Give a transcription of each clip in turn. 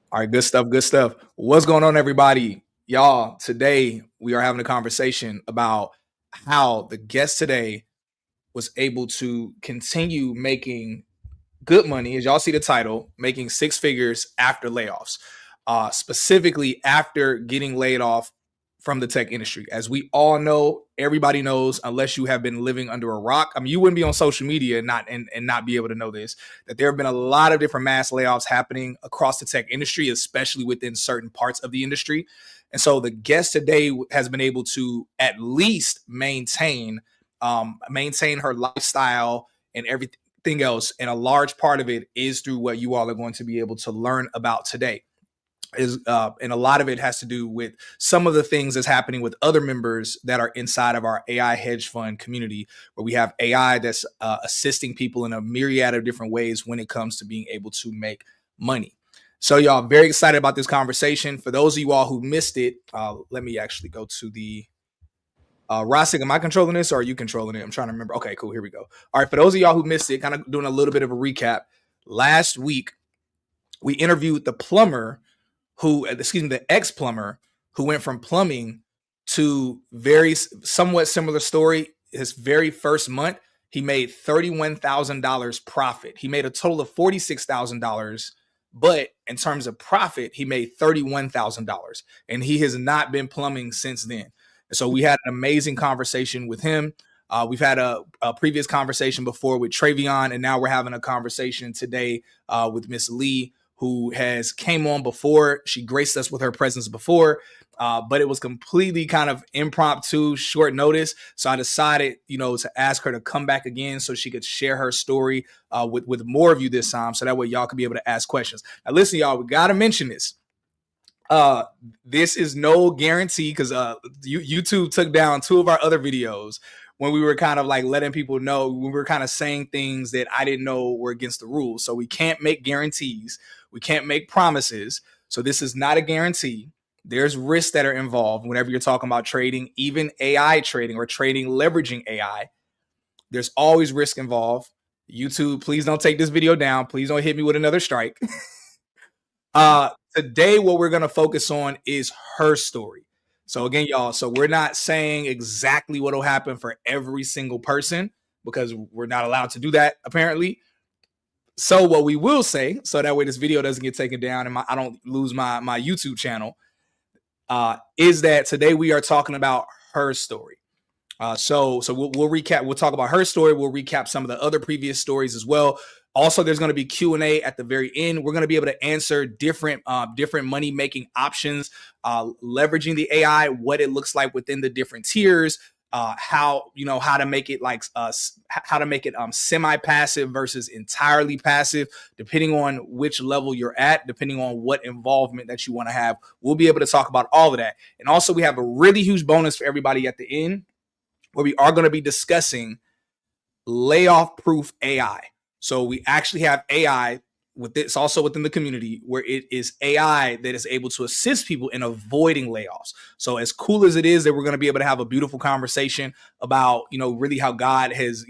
All right, good stuff, good stuff. What's going on, everybody? Y'all, today we are having a conversation about how the guest today was able to continue making good money, as y'all see the title, making six figures after layoffs, specifically after getting laid off from the tech industry. As we all know, everybody knows, unless you have been living under a rock. I mean, you wouldn't be on social media and not be able to know this, that there have been a lot of different mass layoffs happening across the tech industry, especially within certain parts of the industry. And so the guest today has been able to at least maintain her lifestyle and everything else. And a large part of it is through what you all are going to be able to learn about today. And a lot of it has to do with some of the things that's happening with other members that are inside of our AI hedge fund community, where we have AI that's assisting people in a myriad of different ways when it comes to being able to make money. So y'all, very excited about this conversation. For those of you all who missed it, let me actually go to the Rosik, am I controlling this or are you controlling it? I'm trying to remember. Okay, cool. Here we go. All right. For those of y'all who missed it, kind of doing a little bit of a recap. Last week, we interviewed the plumber the ex-plumber who went from plumbing to very somewhat similar story. His very first month, he made $31,000 profit. He made a total of $46,000, but in terms of profit, he made $31,000, and he has not been plumbing since then. So we had an amazing conversation with him. We've had a previous conversation before with Travion, and now we're having a conversation today with Miss Lee, who has came on before. She graced us with her presence before, but it was completely kind of impromptu, short notice. So I decided, to ask her to come back again so she could share her story with more of you this time, so that way y'all could be able to ask questions. Now, listen, y'all, we got to mention this. This is no guarantee because YouTube took down two of our other videos when we were kind of like letting people know, we were kind of saying things that I didn't know were against the rules. So we can't make guarantees. We can't make promises. So this is not a guarantee. There's risks that are involved whenever you're talking about trading, even AI trading or trading leveraging AI. There's always risk involved. YouTube, please don't take this video down. Please don't hit me with another strike. Today, what we're going to focus on is her story. So again, y'all, so we're not saying exactly what will happen for every single person because we're not allowed to do that, apparently. So what we will say, so that way this video doesn't get taken down and I don't lose my YouTube channel, is that today we are talking about her story. So we'll recap. We'll talk about her story. We'll recap some of the other previous stories as well. Also, there's going to be Q&A at the very end. We're going to be able to answer different money making options, leveraging the AI, what it looks like within the different tiers, how to make it semi-passive versus entirely passive, depending on which level you're at, depending on what involvement that you want to have. We'll be able to talk about all of that. And also, we have a really huge bonus for everybody at the end, where we are going to be discussing layoff-proof AI. So we actually have AI with this also within the community, where it is AI that is able to assist people in avoiding layoffs. So as cool as it is that we're going to be able to have a beautiful conversation about, really how God has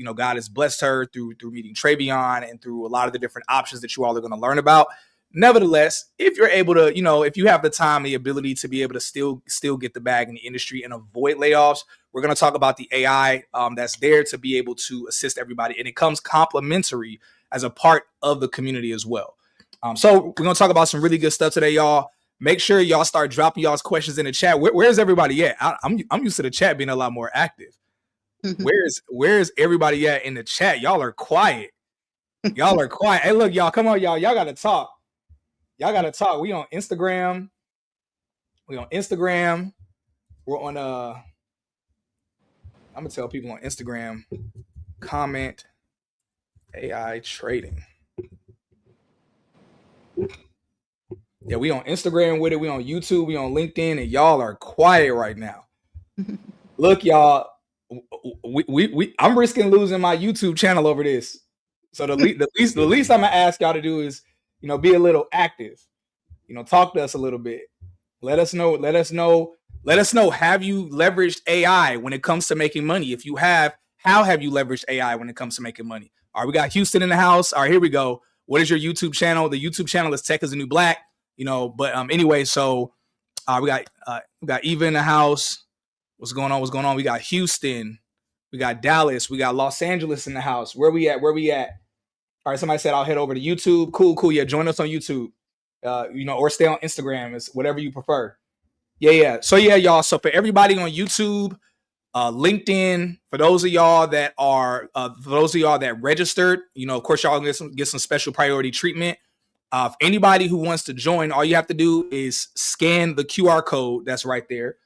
blessed her through meeting Travion and through a lot of the different options that you all are going to learn about. Nevertheless, if you're able to, if you have the time, the ability to be able to still get the bag in the industry and avoid layoffs, we're going to talk about the AI that's there to be able to assist everybody. And it comes complimentary as a part of the community as well. So we're going to talk about some really good stuff today, y'all. Make sure y'all start dropping y'all's questions in the chat. Where's everybody at? I'm used to the chat being a lot more active. Where's everybody at in the chat? Y'all are quiet. Y'all are quiet. Hey, look, y'all, come on, y'all. Y'all got to talk. Y'all got to talk. We on Instagram. We're on, I'm going to tell people on Instagram, comment AI trading. Yeah, we on Instagram with it. We on YouTube. We on LinkedIn, and y'all are quiet right now. Look, y'all, I'm risking losing my YouTube channel over this. So the least I'm gonna ask y'all to do is, be a little active. Talk to us a little bit. Let us know. Have you leveraged AI when it comes to making money? If you have, how have you leveraged AI when it comes to making money? All right, we got Houston in the house. All right, here we go. What is your YouTube channel? The YouTube channel is Tech is the New Black. But anyway, so we got Eva in the house. What's going on? What's going on? We got Houston. We got Dallas. We got Los Angeles in the house. Where we at? All right, somebody said I'll head over to YouTube. Cool. Yeah, join us on YouTube. Or stay on Instagram. It's whatever you prefer. Yeah. So yeah, y'all. So for everybody on YouTube, LinkedIn, for those of y'all that registered, of course y'all get some special priority treatment. If anybody who wants to join, all you have to do is scan the QR code that's right there.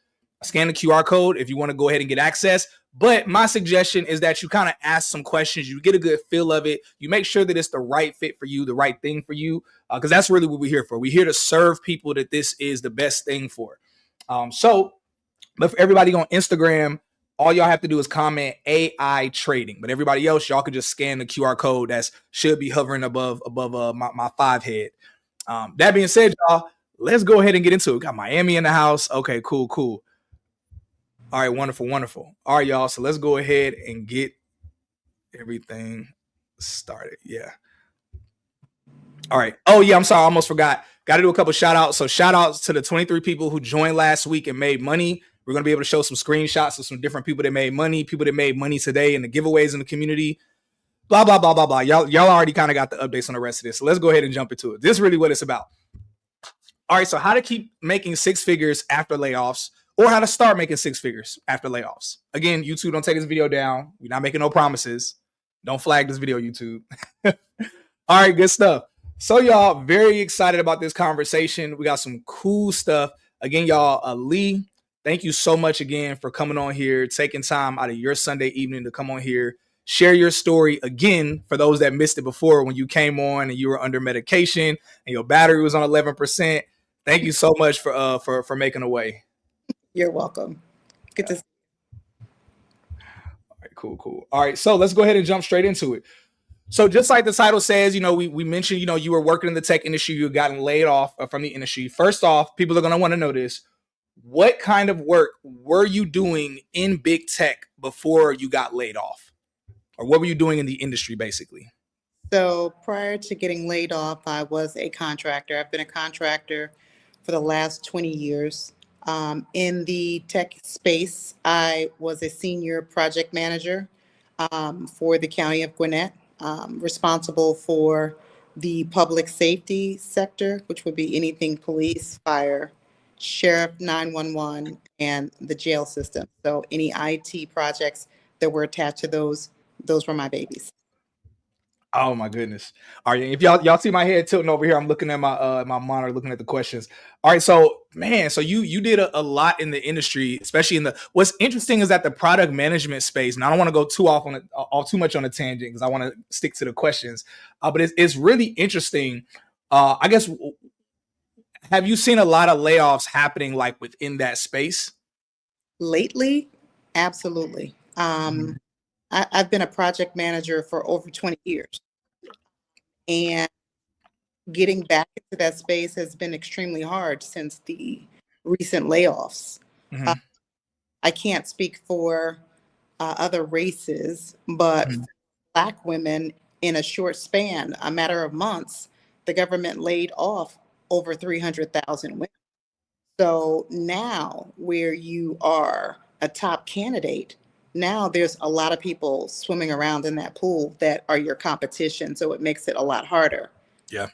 Scan the QR code if you want to go ahead and get access. But my suggestion is that you kind of ask some questions. You get a good feel of it. You make sure that it's the right fit for you, the right thing for you, because that's really what we're here for. We're here to serve people that this is the best thing for. But for everybody on Instagram, all y'all have to do is comment AI trading. But everybody else, y'all can just scan the QR code that should be hovering above my 5 head. That being said, y'all, let's go ahead and get into it. We got Miami in the house. Okay, cool. All right, wonderful. All right, y'all. So let's go ahead and get everything started. Yeah. All right. Oh, yeah, I'm sorry. I almost forgot. Got to do a couple shout outs. So shout outs to the 23 people who joined last week and made money. We're going to be able to show some screenshots of some different people that made money, people that made money today, and the giveaways in the community. Blah, blah, blah, blah, blah. Y'all already kind of got the updates on the rest of this. So let's go ahead and jump into it. This is really what it's about. All right. So how to keep making 6 figures after layoffs, or how to start making 6 figures after layoffs. Again, YouTube, don't take this video down. We're not making no promises. Don't flag this video, YouTube. All right, good stuff. So y'all, very excited about this conversation. We got some cool stuff. Again, y'all, Lee, thank you so much again for coming on here, taking time out of your Sunday evening to come on here, share your story again for those that missed it before when you came on and you were under medication and your battery was on 11%. Thank you so much for making a way. You're welcome. Good to see you. All right, cool. All right, so let's go ahead and jump straight into it. So just like the title says, we mentioned, you were working in the tech industry, you gotten laid off from the industry. First off, people are going to want to know this. What kind of work were you doing in big tech before you got laid off? Or what were you doing in the industry, basically? So prior to getting laid off, I was a contractor. I've been a contractor for the last 20 years. In the tech space, I was a senior project manager for the county of Gwinnett, responsible for the public safety sector, which would be anything police, fire, sheriff, 911, and the jail system. So any IT projects that were attached to those were my babies. Oh my goodness. All right. If y'all see my head tilting over here, I'm looking at my monitor, looking at the questions. All right. So man, so you did a lot in the industry, especially what's interesting is that the product management space, and I don't want to go too much on a tangent because I want to stick to the questions. But it's really interesting. I guess, have you seen a lot of layoffs happening like within that space? Lately? Absolutely. I've been a project manager for over 20 years, and getting back into that space has been extremely hard since the recent layoffs. Mm-hmm. I can't speak for other races, but Black women, in a short span, a matter of months, the government laid off over 300,000 women. So now, where you are a top candidate, now there's a lot of people swimming around in that pool that are your competition. So it makes it a lot harder. Yeah.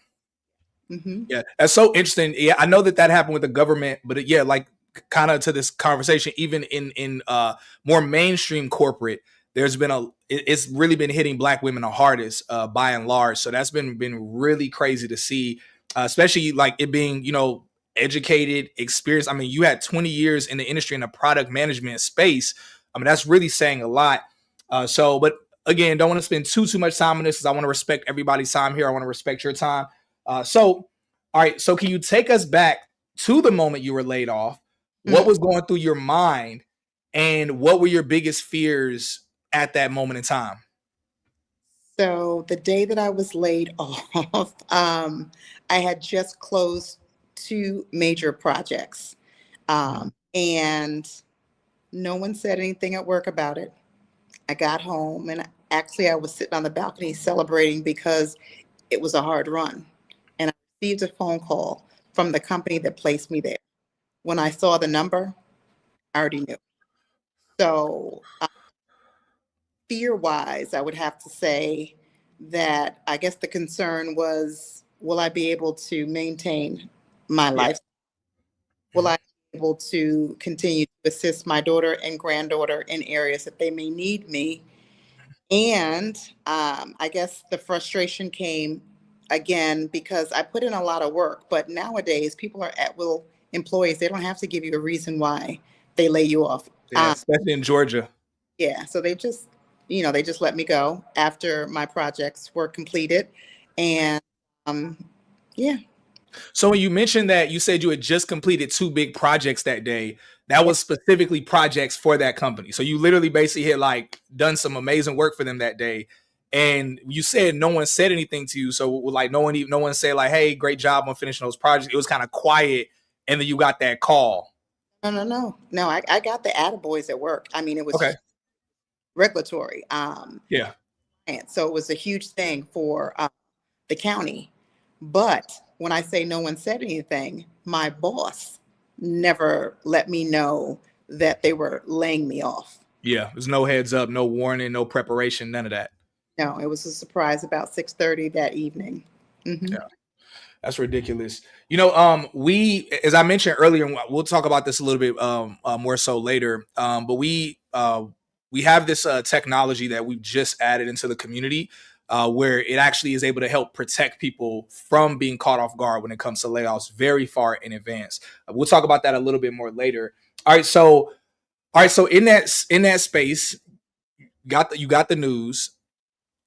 Mm-hmm. Yeah. That's so interesting. Yeah. I know that happened with the government, but like kind of to this conversation, even in more mainstream corporate, it's really been hitting Black women the hardest by and large. So that's been really crazy to see, especially like it being, educated, experienced. I mean, you had 20 years in the industry in the product management space. I mean, that's really saying a lot. But again, don't want to spend too much time on this because I want to respect everybody's time here. I want to respect your time. All right. So can you take us back to the moment you were laid off? What was going through your mind and what were your biggest fears at that moment in time? So the day that I was laid off, I had just closed 2 major projects, and no one said anything at work about it. I got home and actually I was sitting on the balcony celebrating because it was a hard run. And I received a phone call from the company that placed me there. When I saw the number, I already knew. So fear-wise, I would have to say that I guess the concern was, will I be able to maintain my Yeah. life? Will I be able to continue to assist my daughter and granddaughter in areas that they may need me? And I guess the frustration came again because I put in a lot of work, but nowadays people are at will employees. They don't have to give you a reason why they lay you off. Yeah, especially in Georgia. Yeah, so they just, they just let me go after my projects were completed. And um, yeah, So when you mentioned that you said you had just completed 2 big projects that day, that was specifically projects for that company. So you literally basically had like done some amazing work for them that day. And you said no one said anything to you. So like no one said like, hey, great job on finishing those projects. It was kind of quiet. And then you got that call. no. I got the attaboys at work. I mean, it was Okay. regulatory. Yeah. And so it was a huge thing for the county. But when I say no one said anything, my boss never let me know that they were laying me off. Yeah. There's no heads up, no warning, no preparation, none of that. No, it was a surprise about 6:30 that evening. Mm-hmm. Yeah. That's ridiculous. We, as I mentioned earlier, we'll talk about this a little bit more so later. But we have this technology that we've just added into the community where it actually is able to help protect people from being caught off guard when it comes to layoffs very far in advance. We'll talk about that a little bit more later. All right, so in that space, you got the news.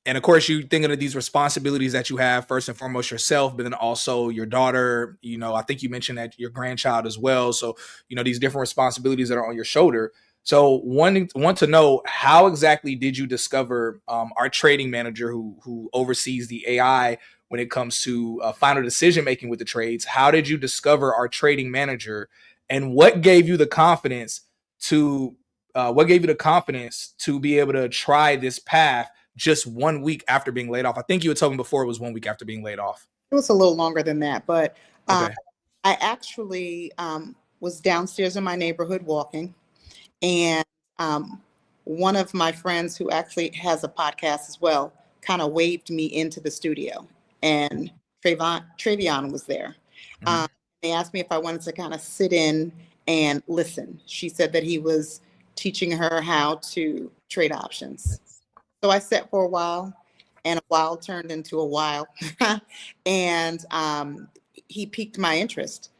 And of course, you're thinking of these responsibilities that you have, first and foremost yourself, but then also your daughter. I think you mentioned that your grandchild as well. So, these different responsibilities that are on your shoulder. So, want to know, how exactly did you discover our trading manager who oversees the AI when it comes to final decision making with the trades? How did you discover our trading manager, and what gave you the confidence to be able to try this path just 1 week after being laid off? I think you were talking before it was 1 week after being laid off. It was a little longer than that, but Okay. I actually was downstairs in my neighborhood walking, and um, one of my friends who actually has a podcast as well kind of waved me into the studio, and Travion was there. Mm-hmm. They asked me if I wanted to kind of sit in and listen. She said that he was teaching her how to trade options. So I sat for a while, and a while turned into a while. And he piqued my interest.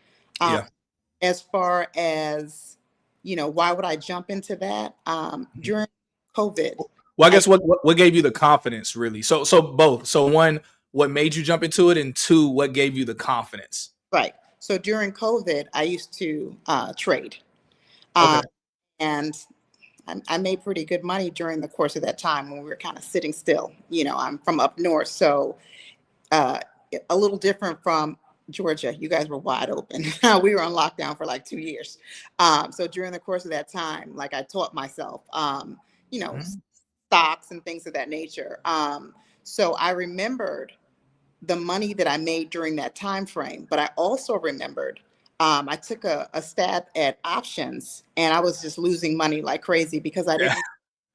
Yeah. As far as, why would I jump into that? During COVID, Well, I guess what gave you the confidence, really? So both. So one, what made you jump into it, and two, what gave you the confidence? right. So during COVID, I used to trade. Okay. And I made pretty good money during the course of that time when we were kind of sitting still. I'm from up north, so uh, a little different from Georgia. You guys were wide open. We were on lockdown for like 2 years. So during the course of that time, like I taught myself, Mm-hmm. stocks and things of that nature. So I remembered the money that I made during that time frame, but I also remembered I took a stab at options, and I was just losing money like crazy because Yeah.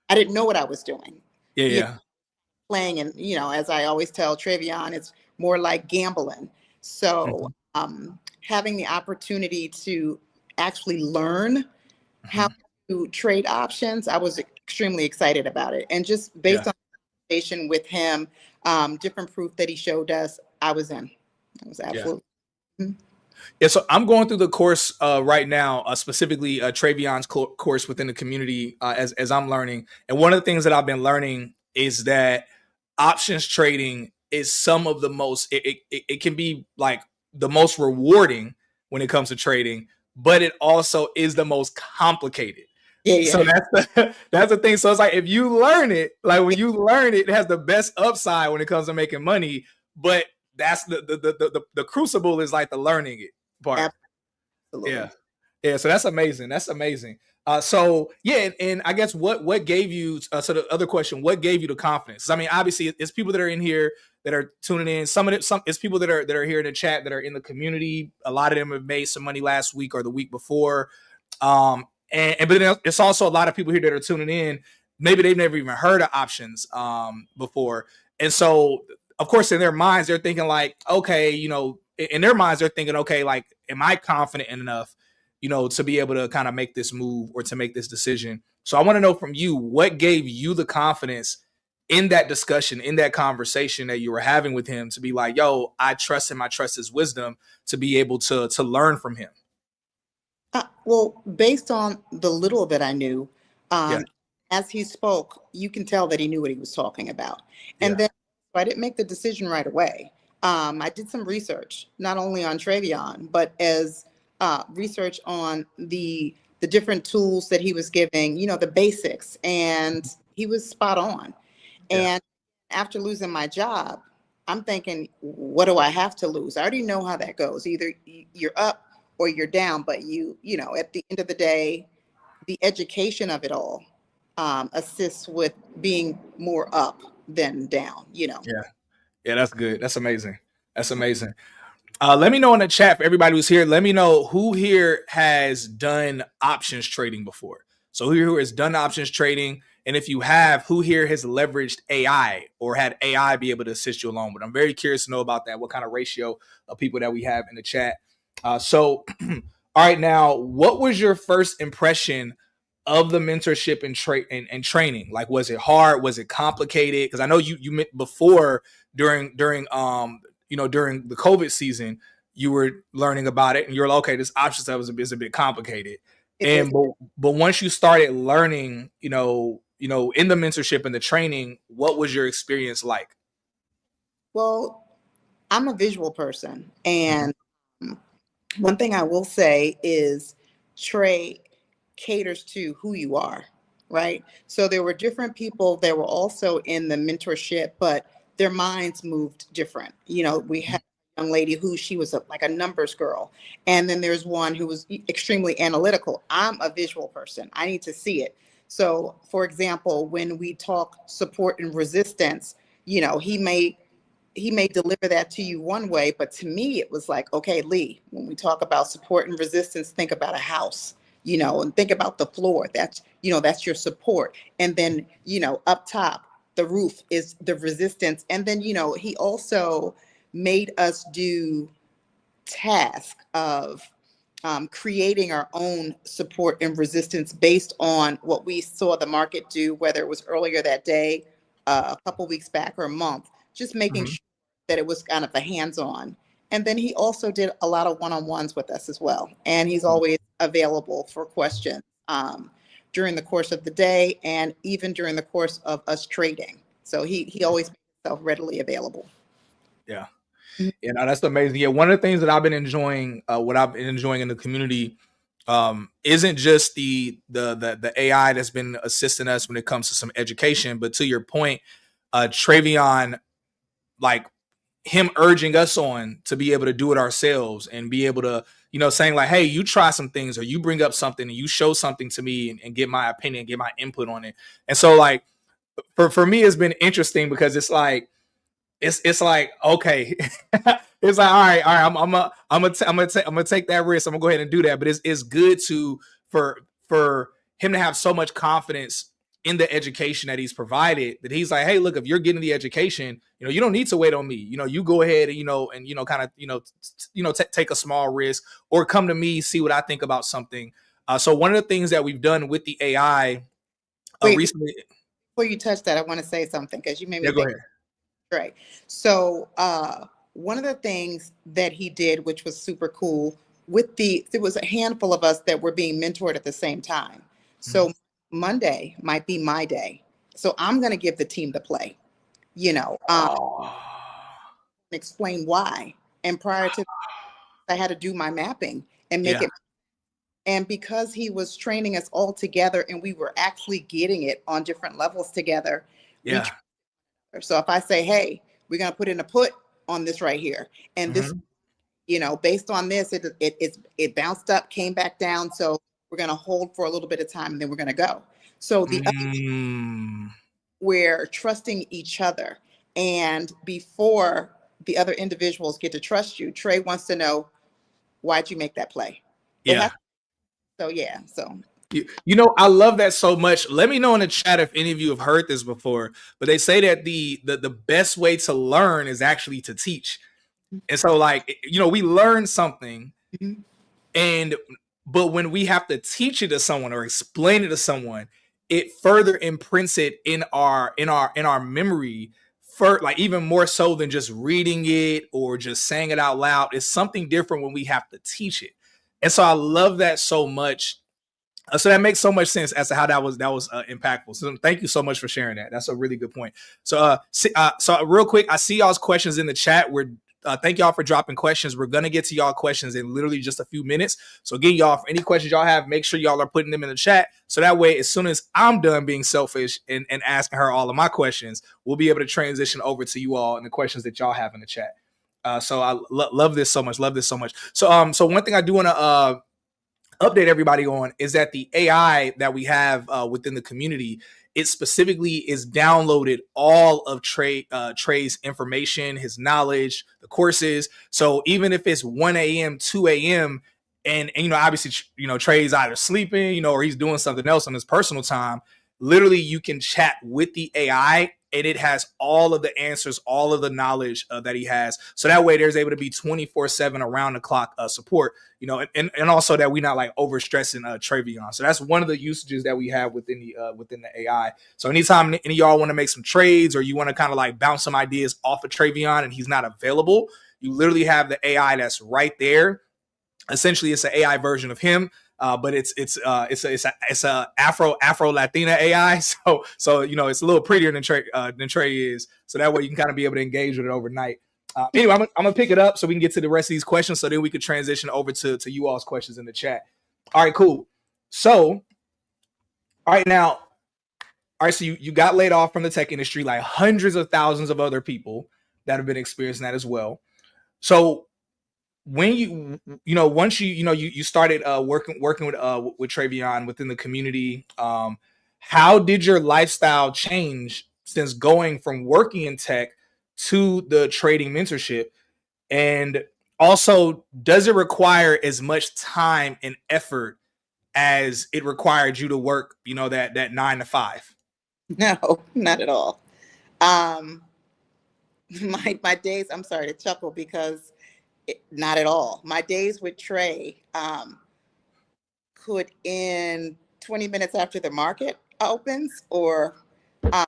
I didn't know what I was doing. Yeah. You know, Yeah. playing, and as I always tell Travion, it's more like gambling. So Mm-hmm. having the opportunity to actually learn how Mm-hmm. to trade options, I was extremely excited about it. And just based Yeah. on conversation with him, different proof that he showed us, I was in. I was Yeah. absolutely. Mhm. Yeah, so I'm going through the course right now, specifically Travion's course within the community as I'm learning. And one of the things that I've been learning is that options trading is some of the most, it can be like the most rewarding when it comes to trading, but it also is the most complicated. Yeah, So yeah, that's the thing. So it's like, if you learn it, like when you learn it, it has the best upside when it comes to making money. But that's the crucible is like the learning it part. Yeah. absolutely. Yeah. So that's amazing. That's amazing. So yeah, and I guess what gave you so the other question, what gave you the confidence? I mean, obviously it's people that are in here that are tuning in. Some of it, it's people that are here in the chat that are in the community. A lot of them have made some money last week or the week before. But then it's also a lot of people here that are tuning in. Maybe they've never even heard of options before. And so, of course, in their minds, they're thinking like, okay, in their minds, they're thinking, okay, like, am I confident enough, to be able to kind of make this move or to make this decision? So I want to know from you, what gave you the confidence in that discussion, in that conversation that you were having with him to be like, yo, I trust him. I trust his wisdom to be able to learn from him. Well, based on the little that I knew, Yeah. as he spoke, you can tell that he knew what he was talking about. And Yeah. then I didn't make the decision right away. I did some research, not only on Travion, but as research on the different tools that he was giving, the basics, and he was spot on. Yeah. And after losing my job, I'm thinking, what do I have to lose? I already know how that goes. Either you're up or you're down, but at the end of the day, the education of it all assists with being more up than down. Yeah. Yeah. That's good. That's amazing. That's amazing. Let me know in the chat for everybody who's here. Let me know who here has done options trading before. So who has done options trading, and if you have, who here has leveraged AI or had AI be able to assist you along with? I'm very curious to know about that. What kind of ratio of people that we have in the chat? So, all right, now, what was your first impression of the mentorship and training? Like, was it hard? Was it complicated? Because I know you met before during during the COVID season, you were learning about it and you're like, okay, this option stuff is a bit complicated. But once you started learning, in the mentorship and the training, what was your experience like? Well, I'm a visual person, and one thing I will say is Trey caters to who you are, right? So there were different people that were also in the mentorship, but their minds moved different. We had a young lady who she was like a numbers girl. And then there's one who was extremely analytical. I'm a visual person. I need to see it. So for example, when we talk support and resistance, he may deliver that to you one way, but to me, it was like, okay, Lee, when we talk about support and resistance, think about a house, and think about the floor. That's your support. And then, up top, the roof is the resistance. And then, he also made us do task of creating our own support and resistance based on what we saw the market do, whether it was earlier that day, a couple weeks back, or a month, just making sure that it was kind of a hands-on. And then he also did a lot of one-on-ones with us as well. And he's always available for questions during the course of the day and even during the course of us trading. So he always makes himself readily available. Yeah. That's amazing. Yeah, one of the things that I've been enjoying, what I've been enjoying in the community, isn't just the AI that's been assisting us when it comes to some education, but to your point, Travion, like him urging us on to be able to do it ourselves and be able to, saying like, hey, you try some things or you bring up something and you show something to me and get my opinion, get my input on it. And so like for me, it's been interesting because it's like, it's like, okay, it's like, all right, I'm gonna take that risk. I'm gonna go ahead and do that. But it's good for him to have so much confidence in the education that he's provided that he's like, hey, look, if you're getting the education, you don't need to wait on me. You go ahead and kind of take a small risk or come to me, see what I think about something. So one of the things that we've done with the AI recently. Before you touch that, I want to say something because you made me Yeah, go think. ahead. Right. So one of the things that he did, which was super cool, there was a handful of us that were being mentored at the same time. So Monday might be my day. So I'm going to give the team the play, explain why. And prior to that, I had to do my mapping and make Yeah. it. And because he was training us all together and we were actually getting it on different levels together, Yeah. so if I say, hey, we're going to put in a put on this right here, and this, based on this, it bounced up, came back down. So we're going to hold for a little bit of time and then we're going to go. So we're trusting each other. And before the other individuals get to trust you, Trey wants to know, why'd you make that play? Yeah. So yeah, so You know, I love that so much. Let me know in the chat if any of you have heard this before, but they say that the best way to learn is actually to teach. And so, like, you know, we learn something, Mhm. and but when we have to teach it to someone or explain it to someone, it further imprints it in our memory, for like even more so than just reading it or just saying it out loud. It's something different when we have to teach it. And so I love that so much. So that makes so much sense as to how that was impactful. So thank you so much for sharing that. That's a really good point. So so real quick, I see y'all's questions in the chat. We're thank y'all for dropping questions. We're gonna get to y'all questions in literally just a few minutes. So again, y'all, for any questions y'all have, make sure y'all are putting them in the chat. So that way, as soon as I'm done being selfish and asking her all of my questions, we'll be able to transition over to you all and the questions that y'all have in the chat. So I love this so much. Love this so much. So so one thing I do want to update everybody on is that the AI that we have within the community, it specifically is downloaded all of Trey's information, his knowledge, the courses. So even if it's 1 a.m., 2 a.m., and you know, obviously, you know, Trey's either sleeping, you know, or he's doing something else on his personal time. Literally, you can chat with the AI and it has all of the answers, all of the knowledge that he has. So that way there's able to be 24/7 around the clock support, you know, and also that we're not like overstressing Travion. So that's one of the usages that we have within the AI. So anytime any of y'all want to make some trades or you want to kind of like bounce some ideas off of Travion and he's not available, you literally have the AI that's right there. Essentially, it's an AI version of him, but it's a Afro Latina AI. So you know, it's a little prettier than Trey is. So that way you can kind of be able to engage with it overnight. Anyway, I'm gonna pick it up so we can get to the rest of these questions. So then we could transition over to you all's questions in the chat. All right, cool. So, all right, now, all right. So you got laid off from the tech industry, like hundreds of thousands of other people that have been experiencing that as well. So when you know once you started working with Travion within the community, how did your lifestyle change since going from working in tech to the trading mentorship? And also, does it require as much time and effort as it required you to work, you know, that 9 to 5? no, not at all. Um, my days. I'm sorry to chuckle because not at all. My days with Trey could end 20 minutes after the market opens, or um,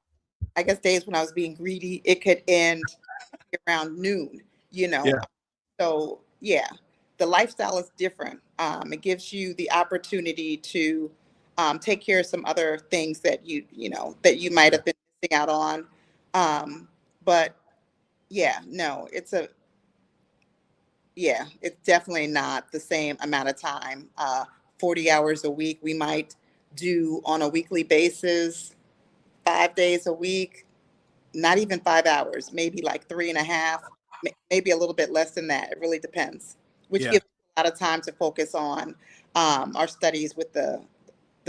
I guess days when I was being greedy, it could end around noon. You know, Yeah, so yeah, the lifestyle is different. It gives you the opportunity to take care of some other things that you know that you might have been missing out on. But yeah, no, it's definitely not the same amount of time. 40 hours a week, we might do on a weekly basis, 5 days a week, not even 5 hours, maybe like three and a half, maybe a little bit less than that. It really depends, which yeah, gives a lot of time to focus on our studies with the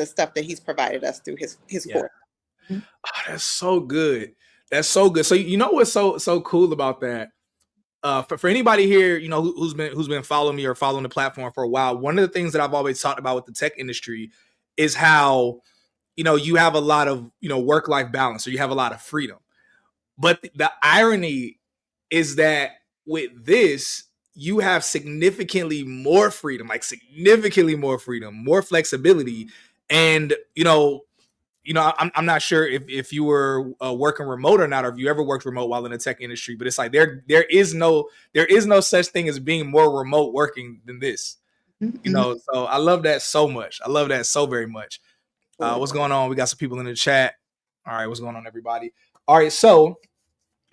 stuff that he's provided us through his yeah. course. Mhm. Oh, that's so good. That's so good. So you know what's so cool about that? For anybody here, you know, who's been following me or following the platform for a while, one of the things that I've always talked about with the tech industry is how, you know, you have a lot of, you know, work-life balance, or you have a lot of freedom. But the irony is that with this, you have significantly more freedom, like significantly more freedom, more flexibility. And, you know, I'm not sure if you were working remote or not, or if you ever worked remote while in the tech industry, but it's like there is no such thing as being more remote working than this. You Mhm. know, so I love that so much. I love that so very much. What's going on? We got some people in the chat. All right, what's going on, everybody? All right, so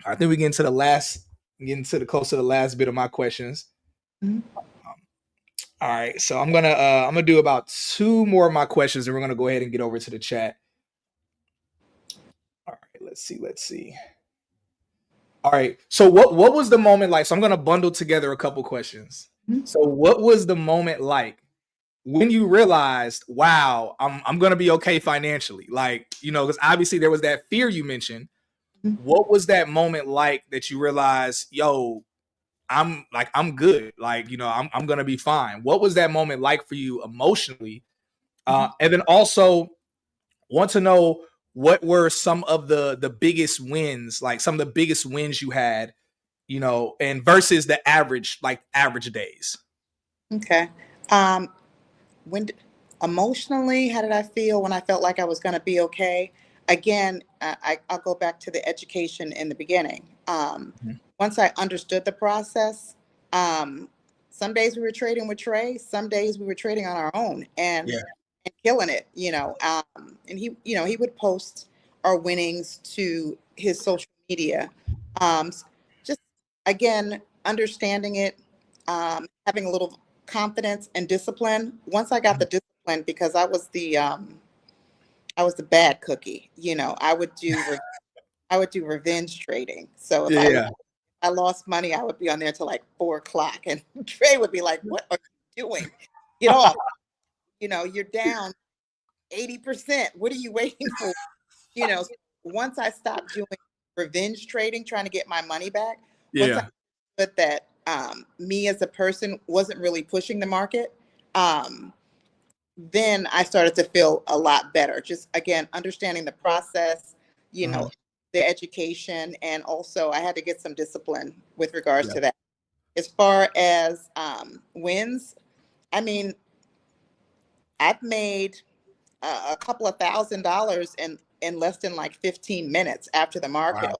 I think we getting to the close to the last bit of my questions. Mhm. All right, so I'm gonna do about two more of my questions, and we're gonna go ahead and get over to the chat. All right, let's see. All right. So what was the moment like? So I'm gonna bundle together a couple questions. Mhm. So what was the moment like when you realized, wow, I'm gonna be okay financially? Like, you know, because obviously there was that fear you mentioned, what was that moment like that you realized, yo, I'm good. Like, I'm going to be fine. What was that moment like for you emotionally? Mhm. And then also want to know what were some of the biggest wins, like some of the biggest wins you had, and versus the average days. Okay. Um, when d- Emotionally, how did I feel when I felt like I was going to be okay? Again, I'll go back to the education in the beginning. Mhm. Once I understood the process, um, some days we were trading with Trey, some days we were trading on our own Yeah. and killing it, you know. And he would post our winnings to his social media. Just again, understanding it, having a little confidence and discipline. Once I got the discipline, because I was the bad cookie, I would do revenge trading. So if Yeah. I lost money, I would be on there till like 4 o'clock, and Trey would be like, "What are you doing? Get off! You're down 80%. What are you waiting for?" So once I stopped doing revenge trading, trying to get my money back, once I Yeah. understood that me as a person wasn't really pushing the market, um, then I started to feel a lot better. Just again, understanding the process, you Mhm. know, the education, and also I had to get some discipline with regards Yeah. to that. As far as wins, I mean, I've made a couple of $1,000s in less than like 15 minutes after the market,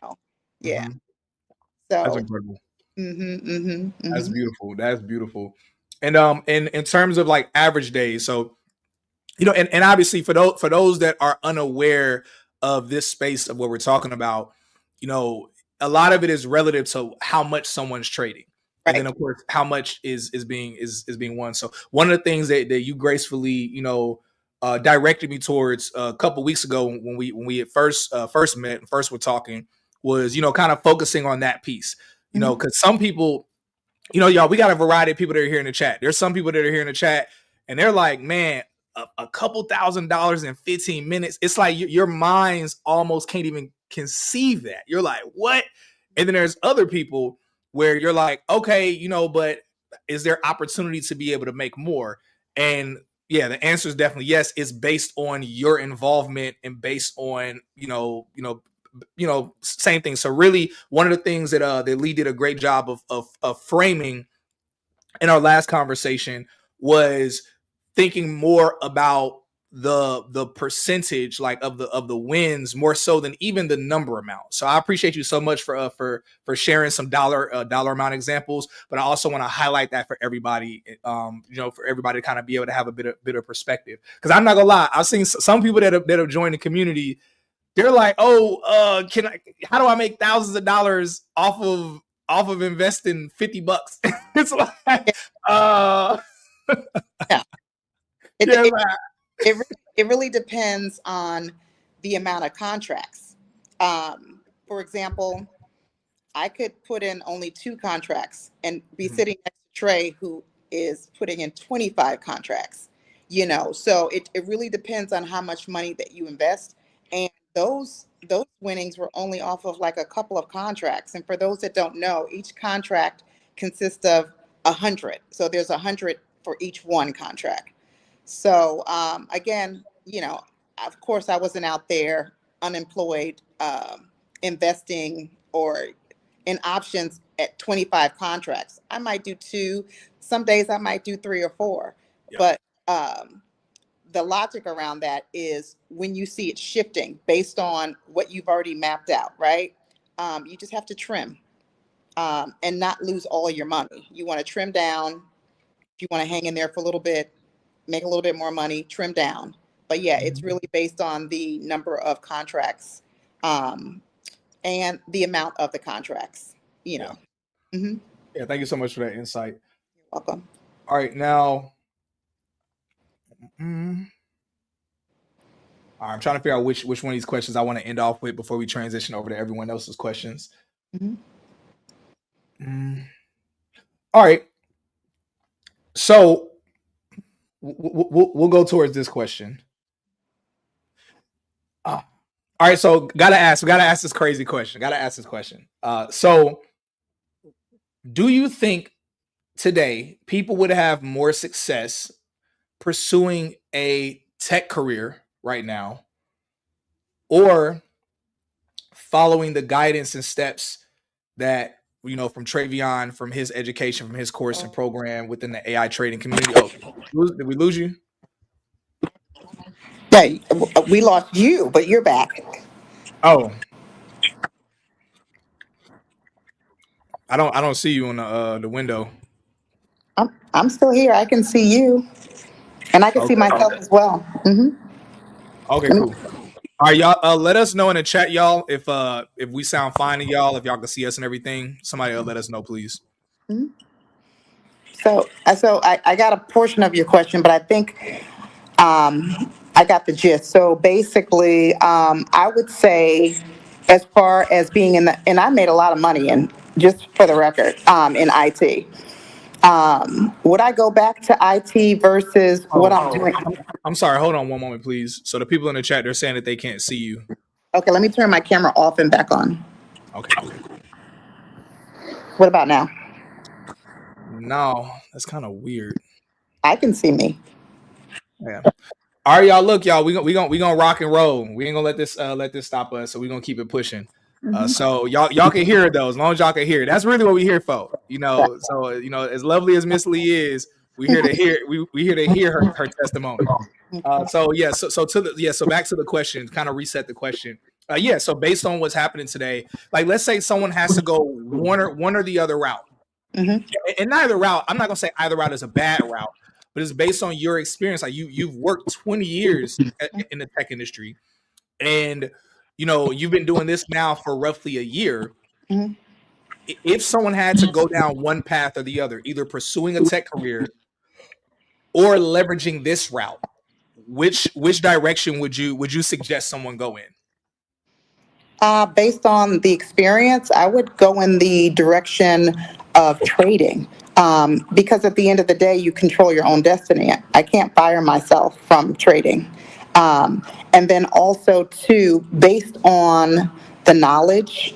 Wow. yeah. Mhm. That's So, incredible. That's mhm. beautiful. That's beautiful. And in terms of like average days, so and obviously for those that are unaware of this space of what we're talking about, you know, a lot of it is relative to how much someone's trading. And then Right. of course how much is being won. So one of the things that you gracefully, directed me towards a couple weeks ago when we at first met and first were talking was, kind of focusing on that piece. Mhm. Because some people, y'all, we got a variety of people that are here in the chat. There's some people that are here in the chat and they're like, man, a couple $1,000s in 15 minutes. It's like your minds almost can't even conceive that. You're like, what? And then there's other people where you're like, okay, but is there opportunity to be able to make more? And yeah, the answer is definitely yes. It's based on your involvement and based on, same thing. So really, one of the things that Lee did a great job of framing in our last conversation was thinking more about the percentage, like of the wins, more so than even the number amount. So I appreciate you so much for sharing some dollar amount examples, but I also want to highlight that for everybody, for everybody to kind of be able to have a bit of perspective. Because I'm not gonna lie, I've seen some people that have joined the community. They're like, oh, how do I make thousands of dollars off of investing $50? It's like, uh, Yeah. It, yeah, it, it, re- it really depends on the amount of contracts. For example, I could put in only 2 contracts and be mhm, sitting next to Trey, who is putting in 25 contracts. So it really depends on how much money that you invest. And those winnings were only off of like a couple of contracts. And for those that don't know, each contract consists of 100. So there's 100 for each one contract. So again, of course, I wasn't out there unemployed, investing or in options at 25 contracts. I might do two. Some days I might do three or four. yeah, But um, the logic around that is when you see it shifting based on what you've already mapped out, right? You just have to trim and not lose all your money. You want to trim down. If you want to hang in there for a little bit, make a little bit more money, trim down. But yeah, it's mhm, really based on the number of contracts um, and the amount of the contracts, you yeah, know. Hmm. yeah. Thank you so much for that insight. Welcome. All right, now, mm, all right, I'm trying to figure out which one of these questions I want to end off with before we transition over to everyone else's questions. Hmm. Mm, all right, so we'll go towards this question. All right, so gotta ask this crazy question. So do you think today people would have more success pursuing a tech career right now, or following the guidance and steps that from Travion, from his education, from his course and program within the AI trading community? Oh, did we lose you? Yeah, we lost you, but you're back. Oh, I don't see you on the window. I'm still here. I can see you, and I can see Okay. myself as well. Okay, cool. All right, y'all. Let us know in the chat, y'all, if we sound fine to y'all, if y'all can see us and everything. Somebody let us know, please. So I got a portion of your question, but I think I got the gist. So basically, I would say, as far as being and I made a lot of money in, just for the record, in IT. Would I go back to IT versus what Oh, I'm doing? I'm sorry. Hold on one moment, please. So the people in the chat, they're saying that they can't see you. Okay, let me turn my camera off and back on. Okay, cool. What about now? No, that's kind of weird. I can see me. Yeah. All right, y'all. Look, y'all. We gonna rock and roll. We ain't gonna let this stop us. So we gonna keep it pushing. So y'all can hear it though. As long as y'all can hear it, that's really what we here for. So as lovely as Miss Lee is, we here to hear we here to hear her testimony. So back to the question. Kind of reset the question. So based on what's happening today, like let's say someone has to go one or the other route. Mm-hmm. And neither route, I'm not gonna say either route is a bad route, but it's based on your experience. Like you've worked 20 years in the tech industry, and you've been doing this now for roughly a year. Mm-hmm. If someone had to go down one path or the other, either pursuing a tech career or leveraging this route, which direction would you suggest someone go in? Based on the experience, I would go in the direction of trading, because at the end of the day, you control your own destiny. I can't fire myself from trading. And then also, too, based on the knowledge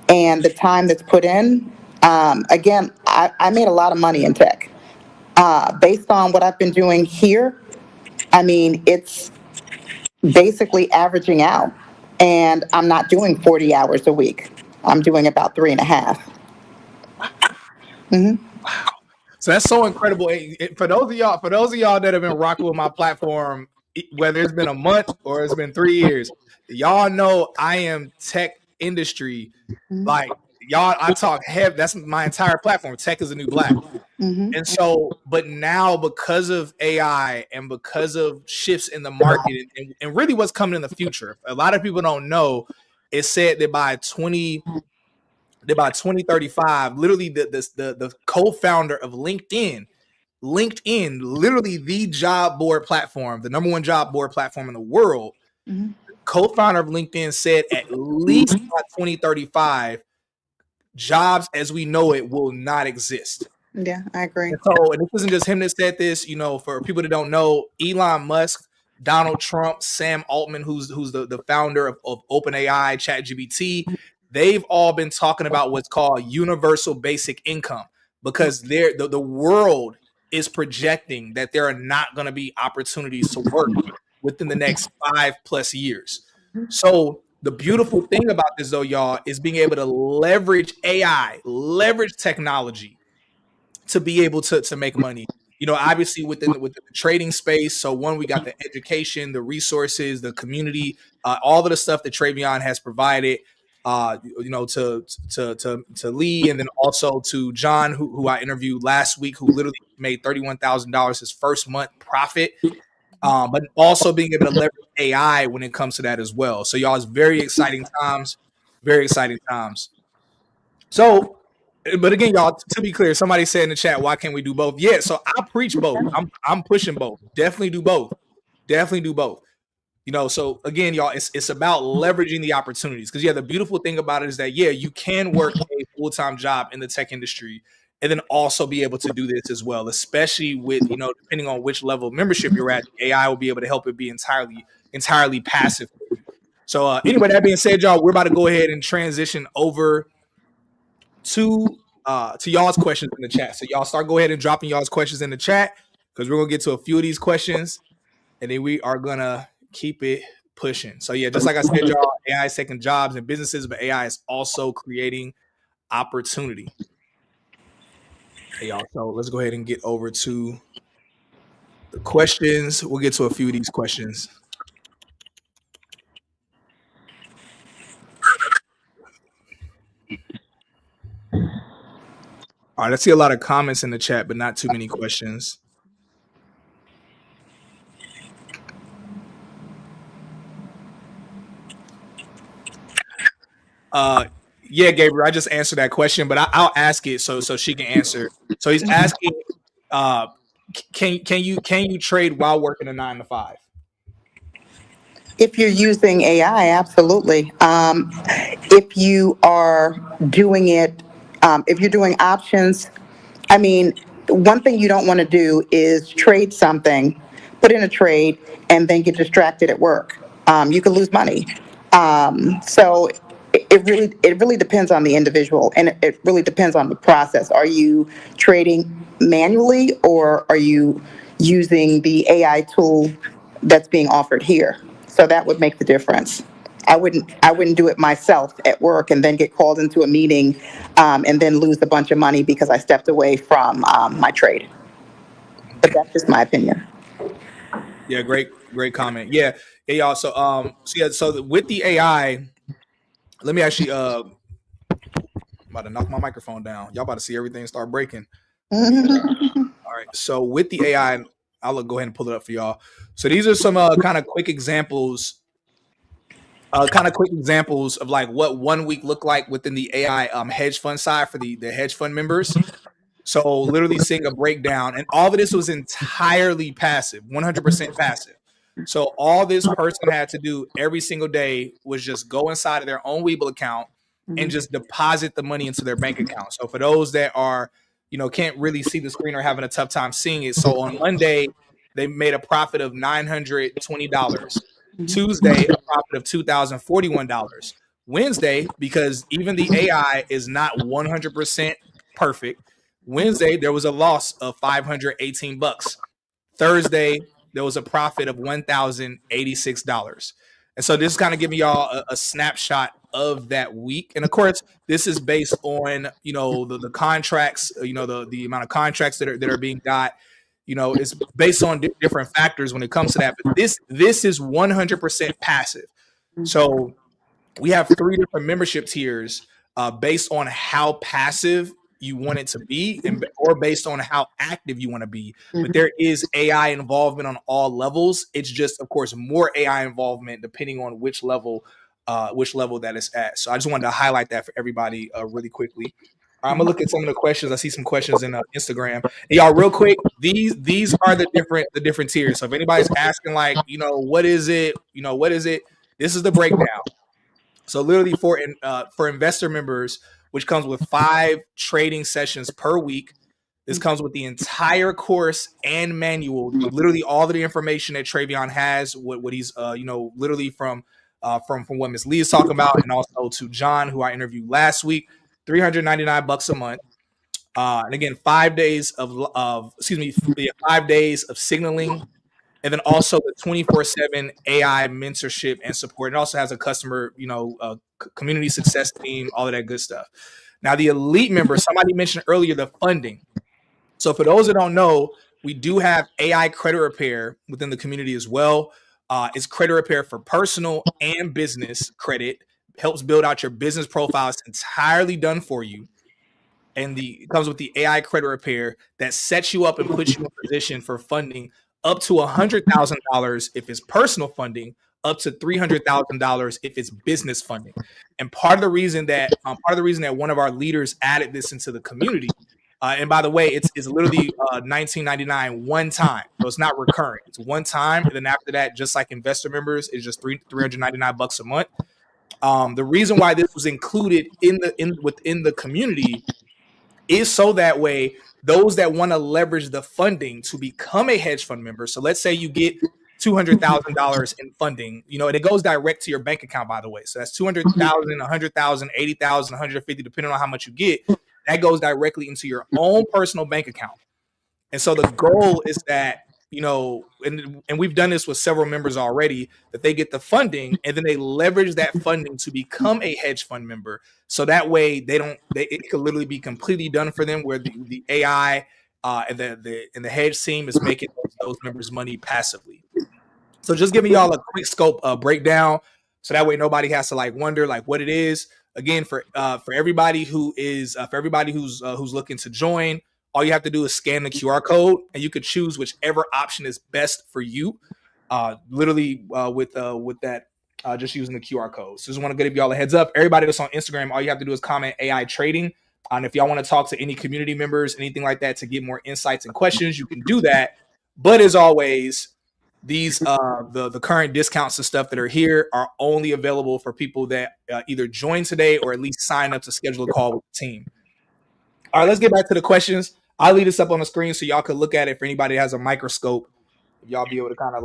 and the time that's put in, again, I made a lot of money in tech. Based on what I've been doing here, I mean, it's basically averaging out. And I'm not doing 40 hours a week. I'm doing about 3.5. So that's so incredible. For those of y'all that have been rocking with my platform, whether it's been a month or it's been 3 years, y'all know I am tech industry. Like y'all, I talk heavy. That's my entire platform. Tech is the new black. And so, but now because of AI and because of shifts in the market and really what's coming in the future, a lot of people don't know. It's said that by 2035, literally the co-founder of LinkedIn, literally the job board platform, the number one job board platform in the world, co-founder of LinkedIn said at least by 2035, jobs as we know it will not exist. Yeah, I agree. And this isn't just him that said this. For people that don't know, Elon Musk, Donald Trump, Sam Altman, who's the founder of OpenAI, ChatGPT, they've all been talking about what's called universal basic income because the world is projecting that there are not going to be opportunities to work within the next 5+ years. So the beautiful thing about this, though, y'all, is being able to leverage AI, leverage technology to be able to make money. Obviously within the trading space. So one, we got the education, the resources, the community, all of the stuff that Travion has provided. To Lee, and then also to John, who I interviewed last week, who literally made $31,000 his first month profit. But also being able to leverage AI when it comes to that as well. So y'all, it's very exciting times, very exciting times. So, but again, y'all, to be clear, somebody said in the chat, why can't we do both? Yeah, so I preach both. I'm pushing both. Definitely do both. Definitely do both. So again, y'all, it's about leveraging the opportunities. Because the beautiful thing about it is that you can work a full-time job in the tech industry and then also be able to do this as well, especially with, depending on which level of membership you're at, AI will be able to help it be entirely passive for you. So anyway, that being said, y'all, we're about to go ahead and transition over to y'all's questions in the chat. So y'all go ahead and dropping y'all's questions in the chat because we're gonna get to a few of these questions and then we are gonna keep it pushing. So yeah, just like I said, y'all, AI is taking jobs and businesses, but AI is also creating opportunity. Hey y'all, so let's go ahead and get over to the questions. We'll get to a few of these questions. All right, I see a lot of comments in the chat, but not too many questions. Yeah, Gabriel, I just answered that question, but I'll ask it so she can answer. So he's asking, can you trade while working a 9 to 5? If you're using AI, absolutely. If you are doing it, if you're doing options, I mean, one thing you don't want to do is trade something, put in a trade, and then get distracted at work. You can lose money. So it really depends on the individual, and it really depends on the process. Are you trading manually, or are you using the AI tool that's being offered here? So that would make the difference. I wouldn't do it myself at work and then get called into a meeting, and then lose a bunch of money because I stepped away from my trade. But that's just my opinion. Yeah, great comment. Yeah, y'all. So with the AI, let me actually I'm about to knock my microphone down. Y'all about to see everything start breaking. Let me all right. So with the AI, I'll go ahead and pull it up for y'all. So these are some kind of quick examples of like what 1 week looked like within the AI hedge fund side for the hedge fund members. So literally seeing a breakdown, and all of this was entirely passive, 100% passive. So all this person had to do every single day was just go inside of their own Webull account and just deposit the money into their bank account. So for those that are, can't really see the screen or having a tough time seeing it. So on Monday, they made a profit of $920. Tuesday, a profit of $2,041. Wednesday, because even the AI is not 100% perfect, Wednesday, there was a loss of $518. Thursday, there was a profit of $1,086. And so this is kind of giving y'all a snapshot of that week. And of course, this is based on, the contracts, the amount of contracts that are being got. It's based on different factors when it comes to that. But this is 100% passive. So we have 3 different membership tiers based on how passive you want it to be, or based on how active you want to be. But there is AI involvement on all levels. It's just, of course, more AI involvement depending on which level that it's at. So I just wanted to highlight that for everybody really quickly. I'm gonna look at some of the questions. I see some questions in Instagram. And y'all, real quick, these are the different tiers. So if anybody's asking, like, what is it? What is it? This is the breakdown. So literally for investor members, which comes with 5 trading sessions per week. This comes with the entire course and manual, literally all of the information that Travion has, what he's literally from what Ms. Lee is talking about, and also to John, who I interviewed last week. $399 a month. And again, 5 days of 5 days of signaling, and then also the 24/7 AI mentorship and support. It also has a customer, community success team, all of that good stuff. Now, the elite members, somebody mentioned earlier the funding. So for those that don't know, we do have AI credit repair within the community as well. It's credit repair for personal and business credit, helps build out your business profile. It's entirely done for you. And it comes with the AI credit repair that sets you up and puts you in position for funding up to $100,000 if it's personal funding, up to $300,000 if it's business funding. And part of the reason that one of our leaders added this into the community, and by the way, it's literally $19.99 one time, so it's not recurring. It's one time, and then after that, just like investor members, it's just $399 a month. The reason why this was included within the community is so that way those that want to leverage the funding to become a hedge fund member. So let's say you get $200,000 in funding, and it goes direct to your bank account, by the way. So that's 200,000, 100,000, 80,000, 150, depending on how much you get. That goes directly into your own personal bank account. And so the goal is that, and we've done this with several members already, that they get the funding and then they leverage that funding to become a hedge fund member. So that way it could literally be completely done for them, where the AI and the hedge team is making those members money passively. So just giving y'all a quick scope breakdown, so that way nobody has to wonder what it is. Again, for everybody who's looking to join, all you have to do is scan the QR code, and you could choose whichever option is best for you. Literally with that, just using the QR code. So just want to give y'all a heads up. Everybody that's on Instagram, all you have to do is comment AI trading. And if y'all want to talk to any community members, anything like that, to get more insights and questions, you can do that. But as always, these the current discounts and stuff that are here are only available for people that either join today or at least sign up to schedule a call with the team. All right, let's get back to the questions. I'll leave this up on the screen so y'all can look at it. For anybody that has a microscope, y'all be able to kind of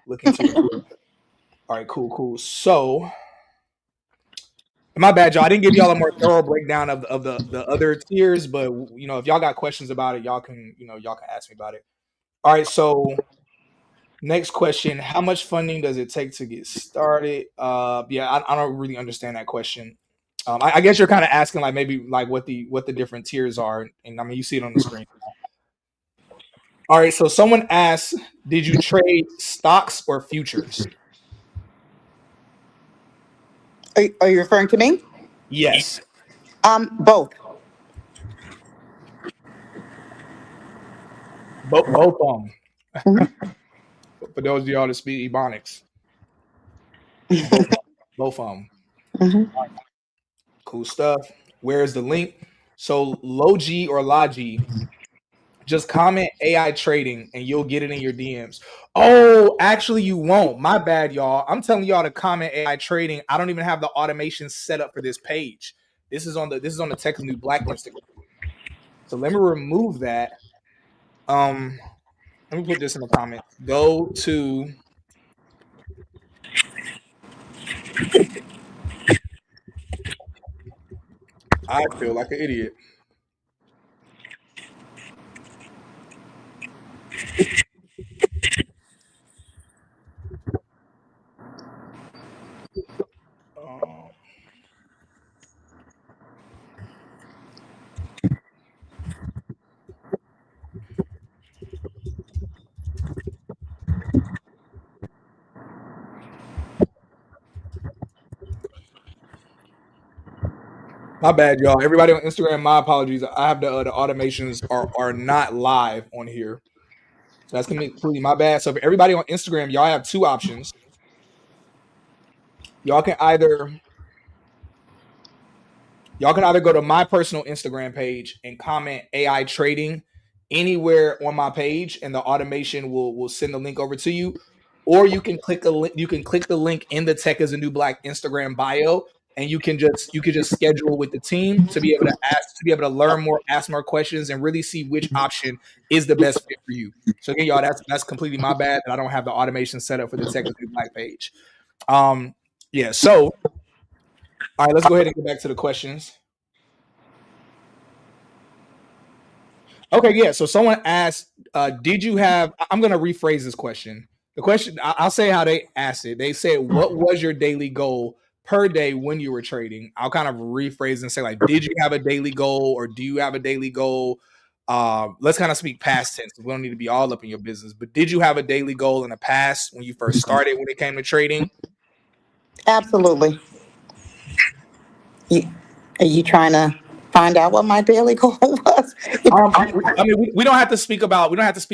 look into it. All right, cool. So, my bad, y'all. I didn't give y'all a more thorough breakdown of the other tiers, but if y'all got questions about it, y'all can ask me about it. All right, so next question: how much funding does it take to get started? Yeah, I don't really understand that question. I guess you're kind of asking maybe what the different tiers are, and I mean you see it on the screen. All right, so someone asked, did you trade stocks or futures? Are you referring to me? Yes, Both. both of them. Mhm. For those of y'all that speak Ebonics, both of them. Mhm. Cool stuff. Where's the link? So Logi or Logi, just comment AI trading and you'll get it in your DMs. Oh, actually you won't. My bad, y'all. I'm telling y'all to comment AI trading. I don't even have the automation set up for this page. This is on the Tech New Black Instagram. So let me remove that. Let me put this in the comments. Go to I feel like an idiot. Um, My bad, y'all. Everybody on Instagram, my apologies. I have the automations are not live on here. So that's completely my bad. So for everybody on Instagram, y'all have two options. Y'all can either go to my personal Instagram page and comment AI trading anywhere on my page, and the automation will send the link over to you. Or you can click the link in the Tech is a New Black Instagram bio, and you can just schedule with the team to be able to learn more, ask more questions, and really see which option is the best fit for you. So again, y'all, that's completely my bad that I don't have the automation set up for the Tech is a New Black page. Yeah. So all right, let's go ahead and get back to the questions. Okay, yeah. So someone asked, did you have, I'm going to rephrase this question. The question, I'll say how they asked it. They said, what was your daily goal per day when you were trading? I'll kind of rephrase and say, did you have a daily goal, or do you have a daily goal? Let's kind of speak past tense. We don't need to be all up in your business, but did you have a daily goal in the past when you first started when it came to trading? Absolutely. You, are you trying to find out what my daily goal was? I mean, we don't have to speak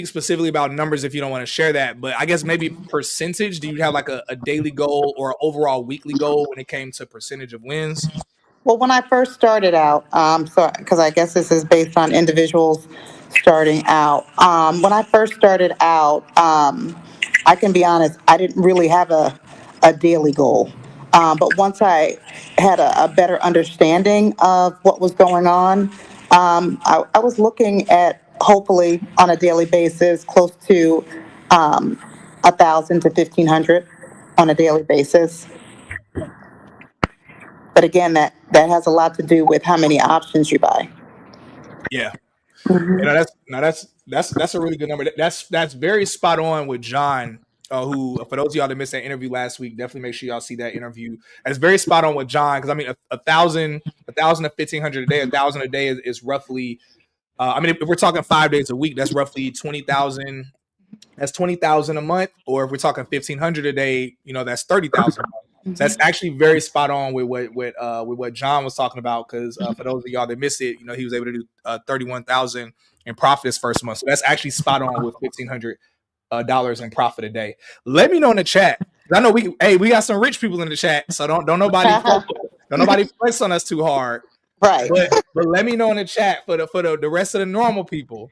specifically about numbers if you don't want to share that, but I guess maybe percentage. Do you have a daily goal or an overall weekly goal when it came to percentage of wins? Well, when I first started out, so because I guess this is based on individuals starting out. When I first started out, I can be honest, I didn't really have a daily goal. But once I had a better understanding of what was going on, I was looking at hopefully on a daily basis close to 1,000 to 1,500 on a daily basis. But again, that has a lot to do with how many options you buy. Yeah. Mm-hmm. That's a really good number. That's very spot on with John. Who, for those of y'all that missed that interview last week, definitely make sure y'all see that interview. That's very spot on with John, because I mean, a thousand to 1,500 a day, 1,000 a day is roughly. I mean, if we're talking 5 days a week, that's roughly 20,000. That's 20,000 a month. Or if we're talking 1,500 a day, that's 30,000 a month. So that's actually very spot on with what John was talking about. Because for those of y'all that missed it, he was able to do 31,000 in profit his first month. So that's actually spot on with $1,500 in profit a day. Let me know in the chat. I know we got some rich people in the chat, so don't nobody flex on us too hard. Right. But let me know in the chat for the rest of the normal people.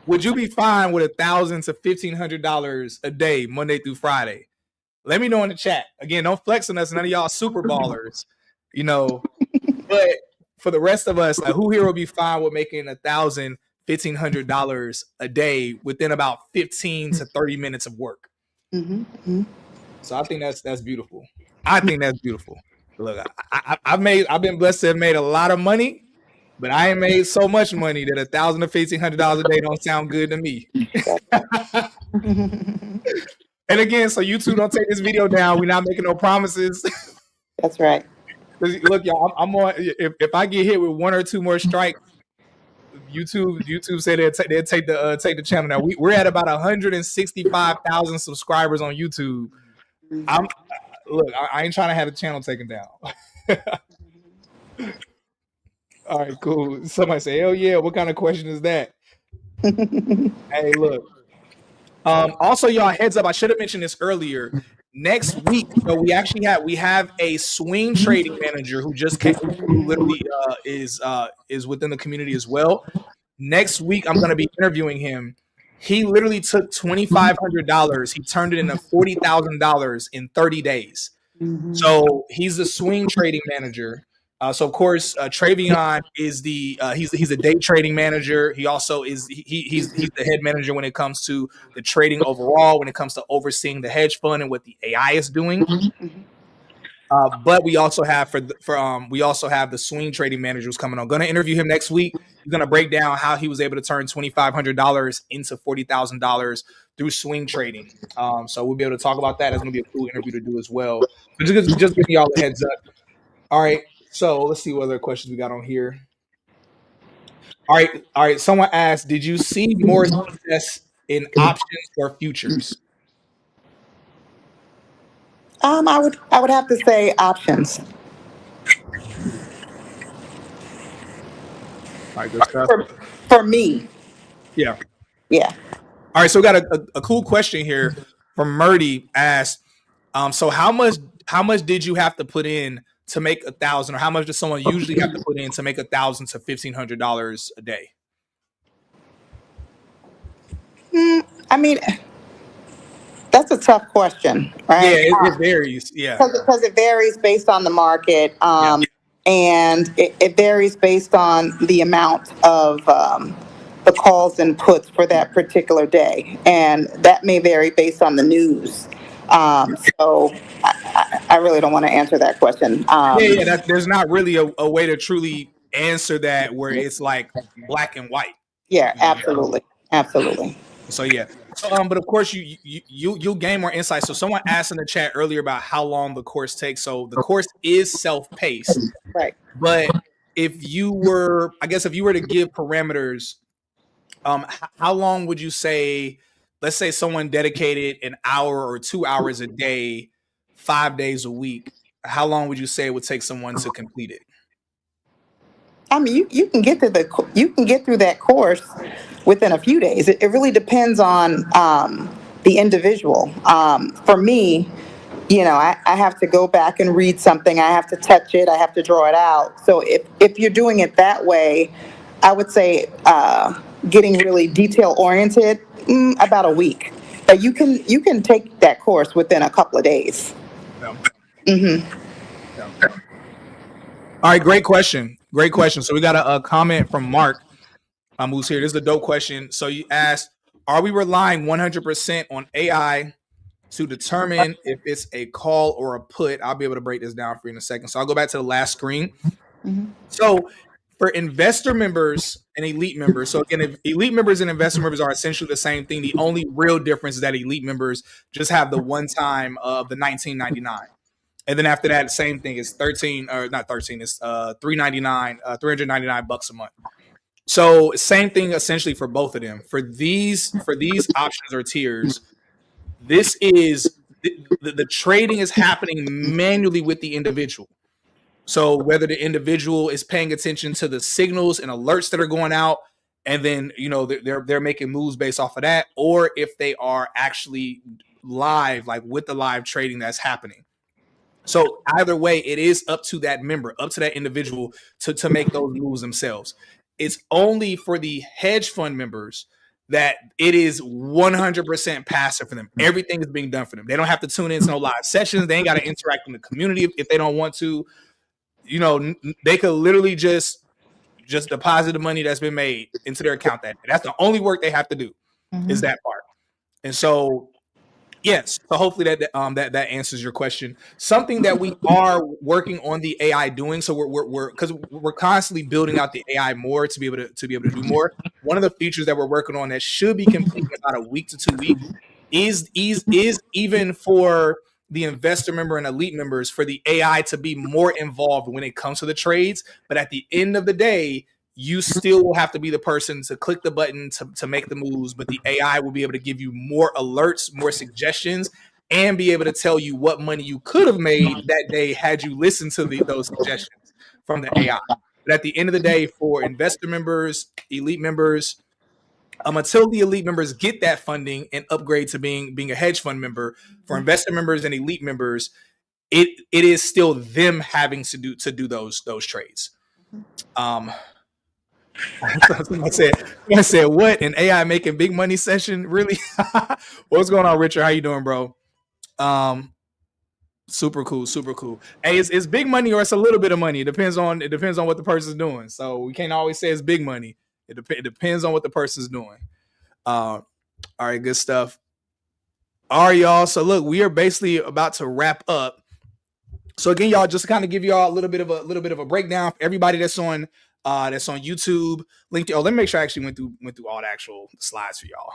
Would you be fine with $1,000 to $1,500 a day, Monday through Friday? Let me know in the chat. Again, don't flex on us. None of y'all super ballers, But for the rest of us, like, who here will be fine with making $1,000, $1,500 a day within about 15 to 30 minutes of work? Mm-hmm. So I think that's beautiful. I think that's beautiful. Look, I've been blessed to have made a lot of money, but I ain't made so much money that $1,000 to $1,500 a day don't sound good to me. And again, so YouTube don't take this video down. We're not making no promises. That's right. Look, y'all, I'm on. If I get hit with one or two more strikes, YouTube said they'll take the channel. Now we're at about 165,000 subscribers on YouTube. I ain't trying to have the channel taken down. All right, cool. Somebody say, hell yeah, what kind of question is that? Hey, look. Also, y'all, heads up, I should have mentioned this earlier. Next week, so we have a swing trading manager who just came, who literally is within the community as well. Next week, I'm going to be interviewing him. He literally took $2,500. He turned it into $40,000 in 30 days. So he's a swing trading manager. So of course, Travion is he's a day trading manager. He also is he's the head manager when it comes to the trading overall, when it comes to overseeing the hedge fund and what the AI is doing. But we also have we also have the swing trading manager who's coming on. Going to interview him next week. He's going to break down how he was able to turn $2,500 into $40,000 through swing trading. So we'll be able to talk about that. It's going to be a cool interview to do as well. But just giving y'all a heads up. All right. So let's see what other questions we got on here. All right. Someone asked, did you see more success in options or futures? I would have to say options. All right, good stuff. For me. Yeah. Yeah. All right. So we got a cool question here from Murdy. Asked, so how much did you have to put in to make 1,000, or how much does someone usually have to put in to make $1,000 to $1,500 a day? I mean, that's a tough question, right? Yeah, it varies. Yeah, because it varies based on the market, and it varies based on the amount of the calls and puts for that particular day, and that may vary based on the news. So I really don't want to answer that question. There's not really a way to truly answer that where it's like black and white. Yeah, absolutely. So yeah. So, but of course you'll gain more insight. So someone asked in the chat earlier about how long the course takes. So the course is self-paced, right? But if you were to give parameters, how long would you say? Let's say someone dedicated an hour or 2 hours a day, 5 days a week. How long would you say it would take someone to complete it? I mean, you can get through that course within a few days. It really depends on the individual. For me, I have to go back and read something. I have to touch it. I have to draw it out. So if you're doing it that way, I would say getting really detail oriented, about a week. But you can take that course within a couple of days. Yeah. Mm-hmm. Yeah. All right, great question. So we got a comment from Mark, who's here. This is a dope question. So you asked, Are we relying 100% on AI to determine if it's a call or a put? I'll be able to break this down for you in a second. So I'll go back to the last screen. So for investor members and elite members, so again, if elite members and investor members are essentially the same thing. The only real difference is that elite members just have the one time of the 1999. And then after that, same thing is 13 or not 13, it's 399, 399 bucks a month. So same thing essentially for both of them. For these options or tiers, this is the trading is happening manually with the individual. So whether the individual is paying attention to the signals and alerts that are going out, and then they're making moves based off of that, or if they are actually live, like with the live trading that's happening. So either way, it is up to that member, up to that individual to make those moves themselves. It's only for the hedge fund members that it is 100% passive for them. Everything is being done for them. They don't have to tune into no live sessions. They ain't got to interact in the community if they don't want to. They could literally just deposit the money that's been made into their account. That's the only work they have to do is that part. And so yes, so hopefully that answers your question. Something that we are working on the AI doing, so we're constantly building out the AI more to be able to do more. One of the features that we're working on that should be complete in about a week to 2 weeks is even for the investor member and elite members, for the AI to be more involved when it comes to the trades. But at the end of the day, you still will have to be the person to click the button to make the moves, but the AI will be able to give you more alerts, more suggestions, and be able to tell you what money you could have made that day had you listened to those suggestions from the AI. But at the end of the day, for investor members, elite members, until the elite members get that funding and upgrade to being a hedge fund member, for investor members and elite members, it is still them having to do those trades. I said, what? An AI making big money session? Really? What's going on, Richard? How you doing, bro? Super cool, super cool. Hey, it's big money or it's a little bit of money. It depends on what the person's doing. So we can't always say it's big money. It depends on what the person's doing. All right, good stuff. All right, y'all. So look, we are basically about to wrap up. So again, y'all, just to kind of give y'all a little bit of a breakdown for everybody that's on YouTube, LinkedIn. Oh, let me make sure I actually went through all the actual slides for y'all.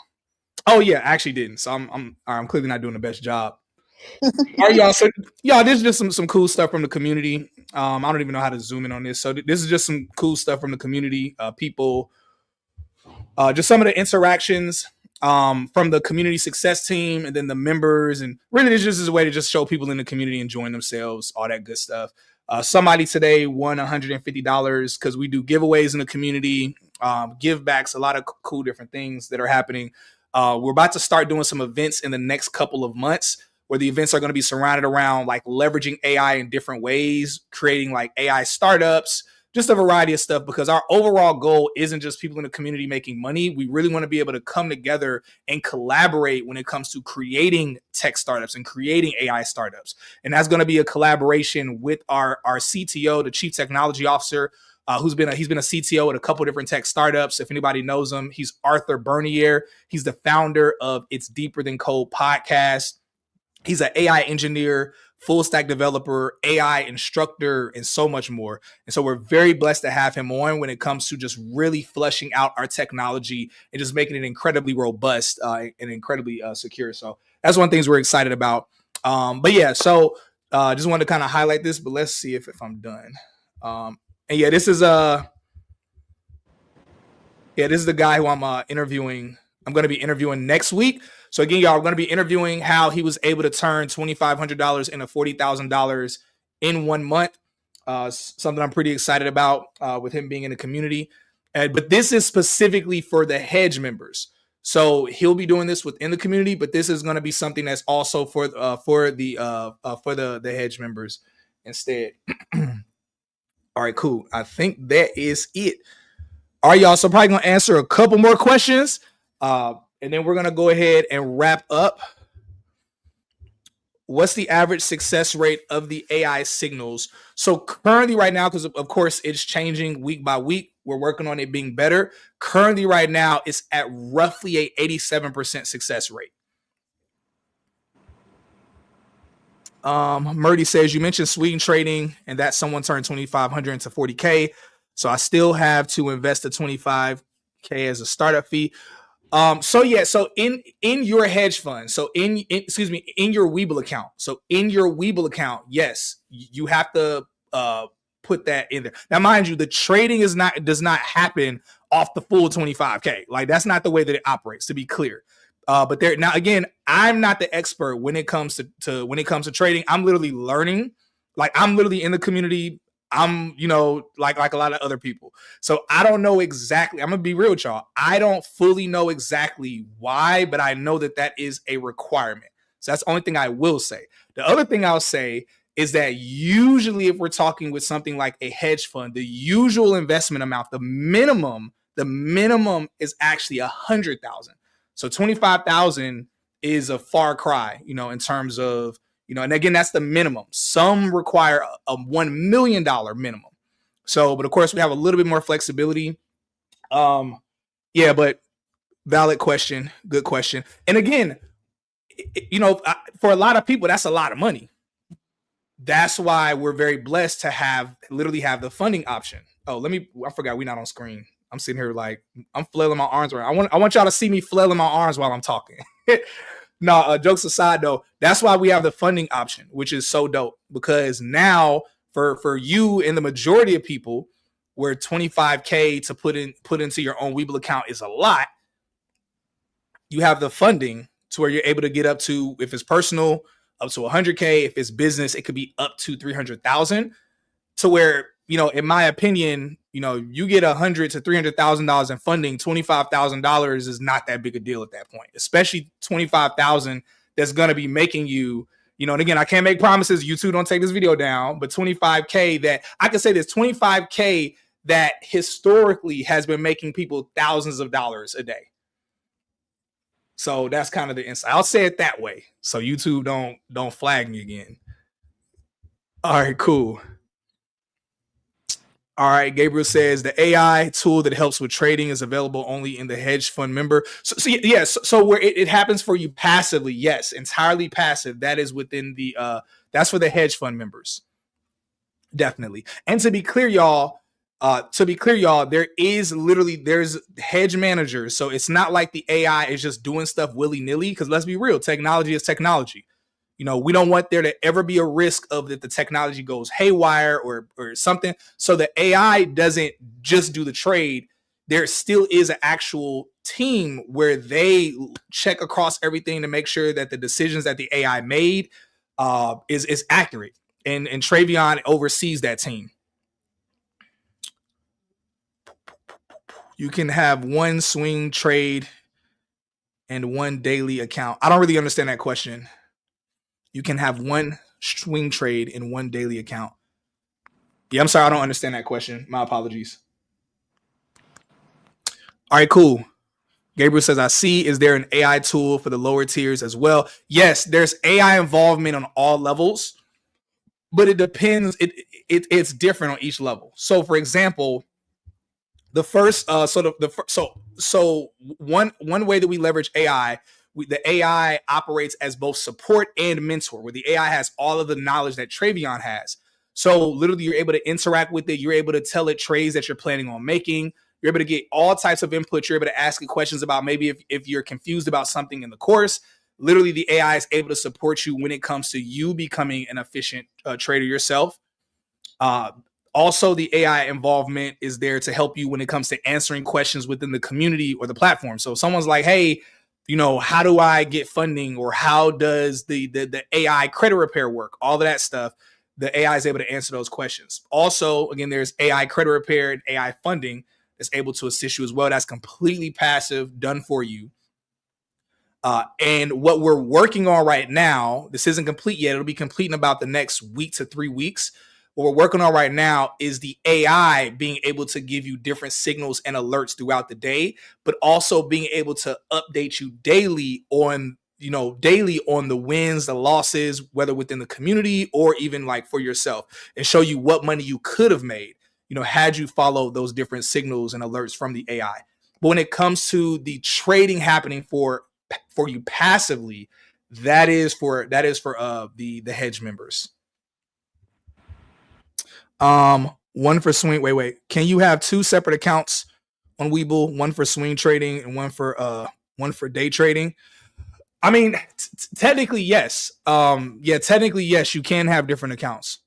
Oh yeah, I actually didn't. So I'm clearly not doing the best job. All right, y'all. So y'all, this is just some cool stuff from the community. I don't even know how to zoom in on this. So this is just some cool stuff from the community. People, just some of the interactions from the community success team, and then the members, and really this just is a way to just show people in the community enjoying themselves, all that good stuff. Somebody today won $150 because we do giveaways in the community, give backs, a lot of cool different things that are happening. We're about to start doing some events in the next couple of months, where the events are going to be surrounded around like leveraging AI in different ways, creating like AI startups, just a variety of stuff, because our overall goal isn't just people in the community making money. We really want to be able to come together and collaborate when it comes to creating tech startups and creating AI startups. And that's going to be a collaboration with our CTO, the Chief Technology Officer, he's been a CTO at a couple different tech startups. If anybody knows him, he's Arthur Bernier. He's the founder of It's Deeper Than Code podcast. He's an AI engineer, full stack developer, AI instructor, and so much more. And so we're very blessed to have him on when it comes to just really fleshing out our technology and just making it incredibly robust and incredibly secure. So that's one of the things we're excited about. But yeah, so just wanted to kind of highlight this, but let's see if I'm done. And yeah, this is the guy who I'm interviewing. I'm going to be interviewing next week. So again, y'all, we're going to be interviewing how he was able to turn $2,500 into $40,000 in 1 month. Something I'm pretty excited about with him being in the community. But this is specifically for the hedge members. So he'll be doing this within the community, but this is going to be something that's also for the hedge members instead. All right, cool. I think that is it. All right, y'all. So probably going to answer a couple more questions. And then we're going to go ahead and wrap up. What's the average success rate of the AI signals? So currently right now, because of course it's changing week by week, We're working on it being better. Currently, right now, it's at roughly a 87% success rate. Murdy says, you mentioned swing trading and that someone turned 2,500 into 40K. So I still have to invest the 25K as a startup fee. So in your hedge fund, so in your Webull account. So in your Webull account, yes, you have to put that in there. Now, mind you, the trading does not happen off the full 25K. Like, that's not the way that it operates, to be clear. But there now, again, I'm not the expert when it comes to trading. I'm literally learning. Like, I'm literally in the community. I'm, like a lot of other people. So I don't know exactly. I'm gonna be real with y'all. I don't fully know exactly why, but I know that is a requirement. So that's the only thing I will say. The other thing I'll say is that usually, if we're talking with something like a hedge fund, the usual investment amount, the minimum is actually 100,000. So 25,000 is a far cry, in terms of, and again, that's the minimum. Some require a $1 million minimum. So, but of course, we have a little bit more flexibility. Yeah, but valid question, good question. And again, for a lot of people, that's a lot of money. That's why we're very blessed to literally have the funding option. Oh, I forgot we're not on screen. I'm sitting here like I'm flailing my arms around. I want y'all to see me flailing my arms while I'm talking. No, jokes aside though, that's why we have the funding option, which is so dope, because now for you and the majority of people, where 25K to put into your own Webull account is a lot, you have the funding to where you're able to get up to, if it's personal, up to 100K. If it's business, it could be up to 300,000. To where, in my opinion, you get $100,000 to $300,000 in funding. $25,000 is not that big a deal at that point, especially 25,000 that's going to be making you, and again, I can't make promises. You two don't take this video down, but 25K that I can say this 25K that historically has been making people thousands of dollars a day. So that's kind of the insight. I'll say it that way, so YouTube don't flag me again. All right, cool. All right, Gabriel says the AI tool that helps with trading is available only in the hedge fund member. So where it happens for you passively, yes, entirely passive. That is within that's for the hedge fund members, definitely. And to be clear, y'all, there's hedge managers. So it's not like the AI is just doing stuff willy nilly. Because let's be real, technology is technology. We don't want there to ever be a risk of that the technology goes haywire or something. So the AI doesn't just do the trade. There still is an actual team where they check across everything to make sure that the decisions that the AI made is accurate. And Travion oversees that team. You can have one swing trade and one daily account. I don't really understand that question. You can have one swing trade in one daily account. Yeah, I'm sorry. I don't understand that question. My apologies. All right, cool. Gabriel says, I see. Is there an AI tool for the lower tiers as well? Yes, there's AI involvement on all levels, but it depends. It's different on each level. So, for example, the first one way that we leverage AI, the AI operates as both support and mentor, where the AI has all of the knowledge that Travion has. So literally, you're able to interact with it. You're able to tell it trades that you're planning on making. You're able to get all types of input. You're able to ask it questions about maybe if you're confused about something in the course. Literally, the AI is able to support you when it comes to you becoming an efficient trader yourself. Also, the AI involvement is there to help you when it comes to answering questions within the community or the platform. So if someone's like, hey, how do I get funding, or how does the AI credit repair work? All of that stuff, the AI is able to answer those questions. Also, again, there's AI credit repair and AI funding that's able to assist you as well. That's completely passive, done for you. And what we're working on right now, this isn't complete yet. It'll be complete in about the next week to 3 weeks. What we're working on right now is the AI being able to give you different signals and alerts throughout the day, but also being able to update you daily on the wins, the losses, whether within the community or even like for yourself, and show you what money you could have made. had you follow those different signals and alerts from the AI. But when it comes to the trading happening for you passively, that is for the hedge members. One for swing. Wait. Can you have two separate accounts on Webull? One for swing trading and one for day trading? I mean, technically yes. Technically yes. You can have different accounts.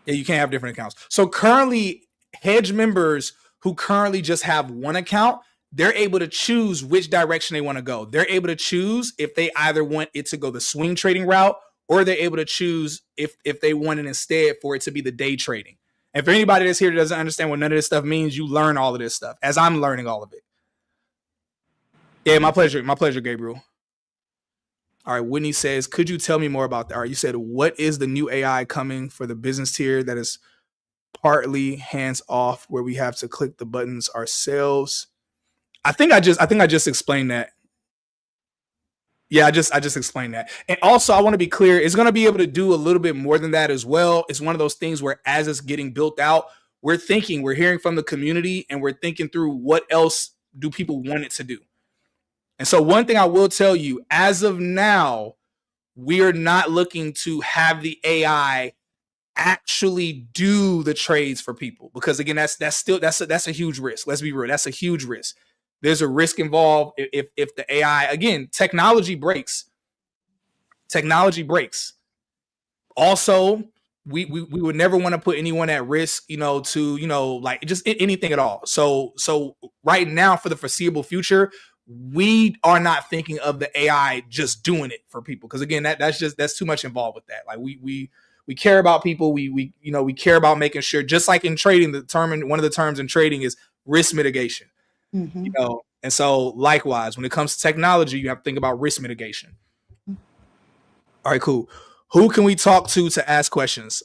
Yeah, you can have different accounts. So currently, hedge members who currently just have one account, they're able to choose which direction they want to go. They're able to choose if they either want it to go the swing trading route, or they're able to choose if they want it instead for it to be the day trading. And for anybody that's here that doesn't understand what none of this stuff means, you learn all of this stuff as I'm learning all of it. Yeah, my pleasure. My pleasure, Gabriel. All right, Whitney says, could you tell me more about that? All right, you said, what is the new AI coming for the business tier that is partly hands off, where we have to click the buttons ourselves? I think I just explained that. Yeah, I just explained that. And also, I want to be clear, it's going to be able to do a little bit more than that as well. It's one of those things where as it's getting built out, we're hearing from the community, and we're thinking through what else do people want it to do. And so one thing I will tell you, as of now, we are not looking to have the AI actually do the trades for people, because again, that's a huge risk. Let's be real, that's a huge risk. There's a risk involved if the AI, again, technology breaks. Also, we would never want to put anyone at risk, to like just anything at all. So right now, for the foreseeable future, we are not thinking of the AI just doing it for people, because again, that's too much involved with that. Like we care about people. We care about making sure, just like in trading, one of the terms in trading is risk mitigation. Mm-hmm. And so likewise, when it comes to technology, you have to think about risk mitigation. All right, cool. Who can we talk to ask questions?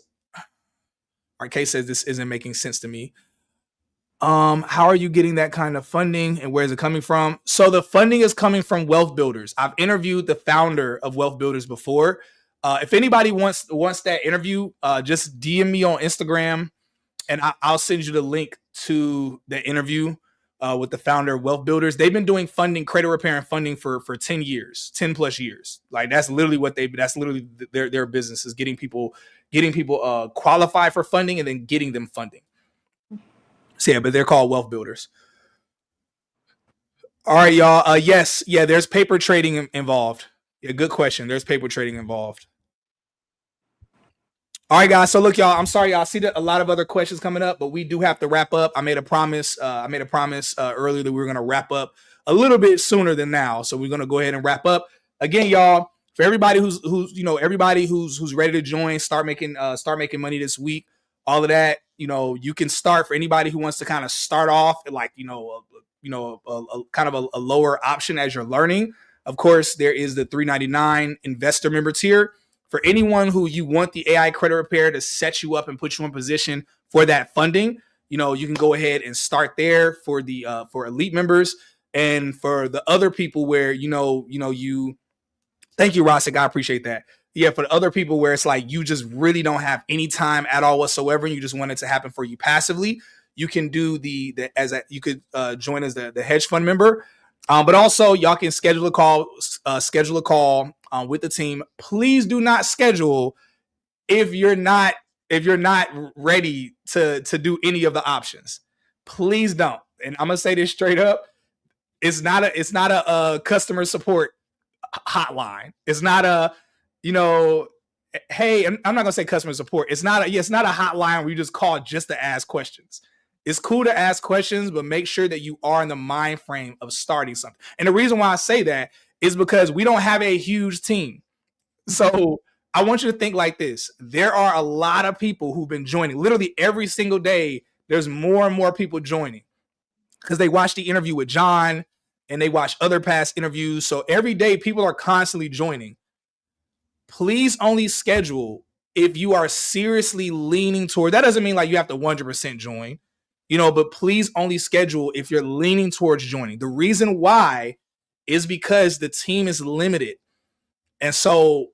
RK says this isn't making sense to me. How are you getting that kind of funding, and where is it coming from? So the funding is coming from Wealth Builders. I've interviewed the founder of Wealth Builders before. If anybody wants that interview, just DM me on Instagram, and I'll send you the link to the interview with the founder of Wealth Builders. They've been doing funding, credit repair and funding for 10 plus years. Like that's literally their business is getting people qualified for funding and then getting them funding. So yeah, but they're called Wealth Builders. All right, y'all. Yes, there's paper trading involved. Yeah, good question. There's paper trading involved. All right, guys. So look, y'all, I'm sorry, y'all. I see a lot of other questions coming up, but we do have to wrap up. I made a promise earlier that we were going to wrap up a little bit sooner than now. So we're going to go ahead and wrap up. Again, y'all, for everybody who's ready to join, start making money this week, all of that, you can start. For anybody who wants to kind of start off at like, a kind of a lower option as you're learning. Of course, there is the $3.99 investor member tier. For anyone who you want the AI credit repair to set you up and put you in position for that funding, you can go ahead and start there for the for elite members. And for the other people where thank you, Rosick, I appreciate that. Yeah, for the other people where it's like you just really don't have any time at all whatsoever, and you just want it to happen for you passively, you can do you could join as the hedge fund member. But also, y'all can schedule a call with the team. Please do not schedule if you're not ready to do any of the options. Please don't. And I'm gonna say this straight up: it's not a customer support hotline. It's not a hey, I'm not gonna say customer support. It's not a hotline where you just call just to ask questions. It's cool to ask questions, but make sure that you are in the mind frame of starting something. And the reason why I say that is because we don't have a huge team. So I want you to think like this. There are a lot of people who've been joining. Literally every single day, there's more and more people joining because they watch the interview with John and they watch other past interviews. So every day, people are constantly joining. Please only schedule if you are seriously leaning toward. That doesn't mean like you have to 100% join. But please only schedule if you're leaning towards joining. The reason why is because the team is limited. And so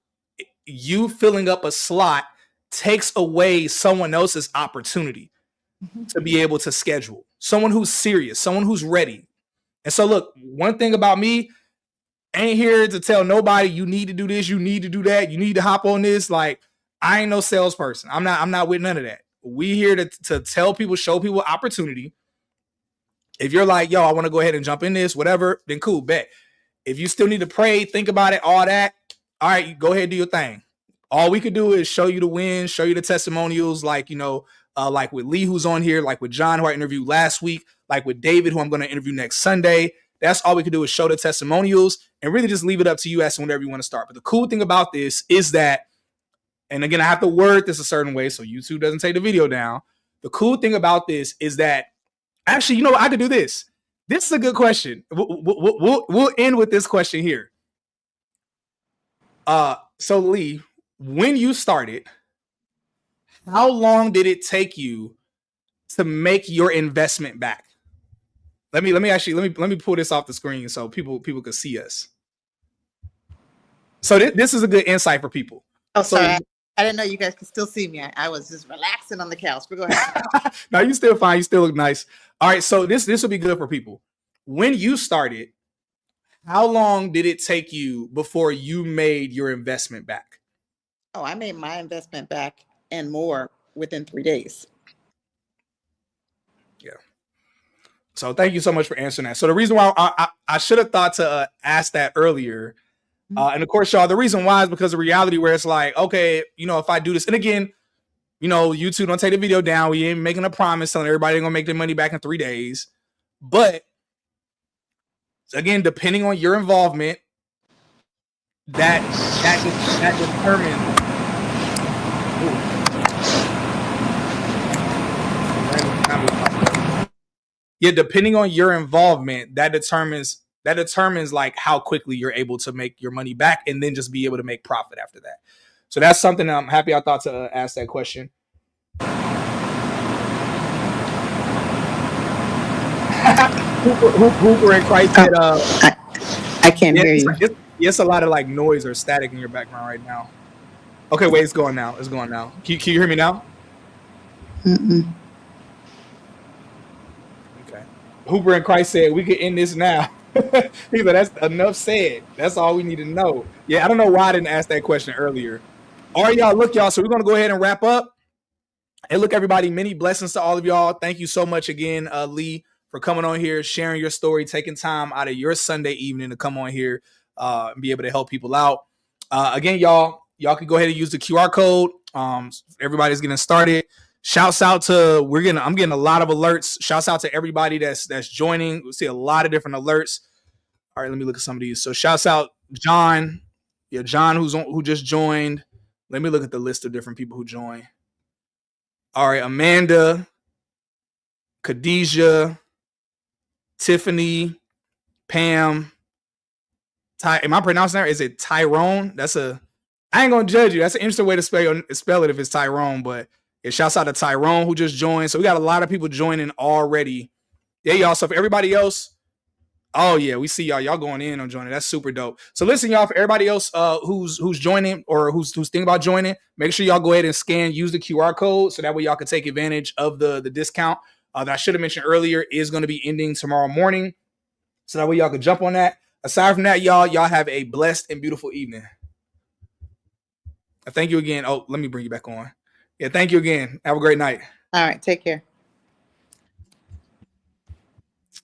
you filling up a slot takes away someone else's opportunity to be able to schedule. Someone who's serious, someone who's ready. And so look, one thing about me, ain't here to tell nobody you need to do this, you need to do that, you need to hop on this. Like, I ain't no salesperson. I'm not with none of that. We here to tell people, show people opportunity. If you're like, yo, I want to go ahead and jump in this, whatever, then cool, bet. If you still need to pray, think about it, all that, all right, you go ahead and do your thing. All we could do is show you the wins, show you the testimonials, like, like with Lee, who's on here, like with John, who I interviewed last week, like with David, who I'm going to interview next Sunday. That's all we can do is show the testimonials and really just leave it up to you as to whenever you want to start. But the cool thing about this is that, and again, I have to word this a certain way so YouTube doesn't take the video down. The cool thing about this is that, actually, I could do this. This is a good question. We'll end with this question here. So Lee, when you started, how long did it take you to make your investment back? Let me pull this off the screen so people can see us. So this is a good insight for people. Oh, sorry. I didn't know you guys could still see me. I was just relaxing on the couch. But go ahead. No, you still fine. You still look nice. All right. So this will be good for people. When you started, how long did it take you before you made your investment back? Oh, I made my investment back and more within 3 days. Yeah. So thank you so much for answering that. So the reason why I should have thought to ask that earlier, and of course, y'all, the reason why is because of reality where it's like, okay, if I do this, and again, YouTube don't take the video down. We ain't making a promise telling everybody they're gonna make their money back in 3 days. But again, depending on your involvement, that determines. Yeah, depending on your involvement, that determines like how quickly you're able to make your money back and then just be able to make profit after that. So that's something I'm happy I thought to ask that question. Hooper and Christ said, I can't hear you. It's a lot of like noise or static in your background right now. Okay, wait, it's going now. Can you hear me now? Mm-mm. Okay. Hooper and Christ said, we could end this now. He said, that's enough said. That's all we need to know. Yeah, I don't know why I didn't ask that question earlier. All right, y'all, look, y'all. So we're going to go ahead and wrap up. And look, everybody, many blessings to all of y'all. Thank you so much again, Lee, for coming on here, sharing your story, taking time out of your Sunday evening to come on here and be able to help people out. Again, y'all can go ahead and use the QR code. Everybody's getting started. Shouts out to I'm getting a lot of alerts. Shouts out to everybody that's joining. We see a lot of different alerts. All right, let me look at some of these. So shouts out John. Yeah, John who just joined. Let me look at the list of different people who joined. All right, Amanda, Khadijah, Tiffany, Pam. Am I pronouncing that? Is it Tyrone? I ain't gonna judge you. That's an interesting way to spell it if it's Tyrone, but it shouts out to Tyrone who just joined. So we got a lot of people joining already. Yeah, y'all. So for everybody else, oh yeah, we see y'all. Y'all going in on joining. That's super dope. So listen, y'all, for everybody else who's joining or who's thinking about joining, make sure y'all go ahead and use the QR code so that way y'all can take advantage of the discount that I should have mentioned earlier is going to be ending tomorrow morning. So that way y'all can jump on that. Aside from that, y'all have a blessed and beautiful evening. Thank you again. Oh, let me bring you back on. Yeah, thank you again. Have a great night. All right, take care.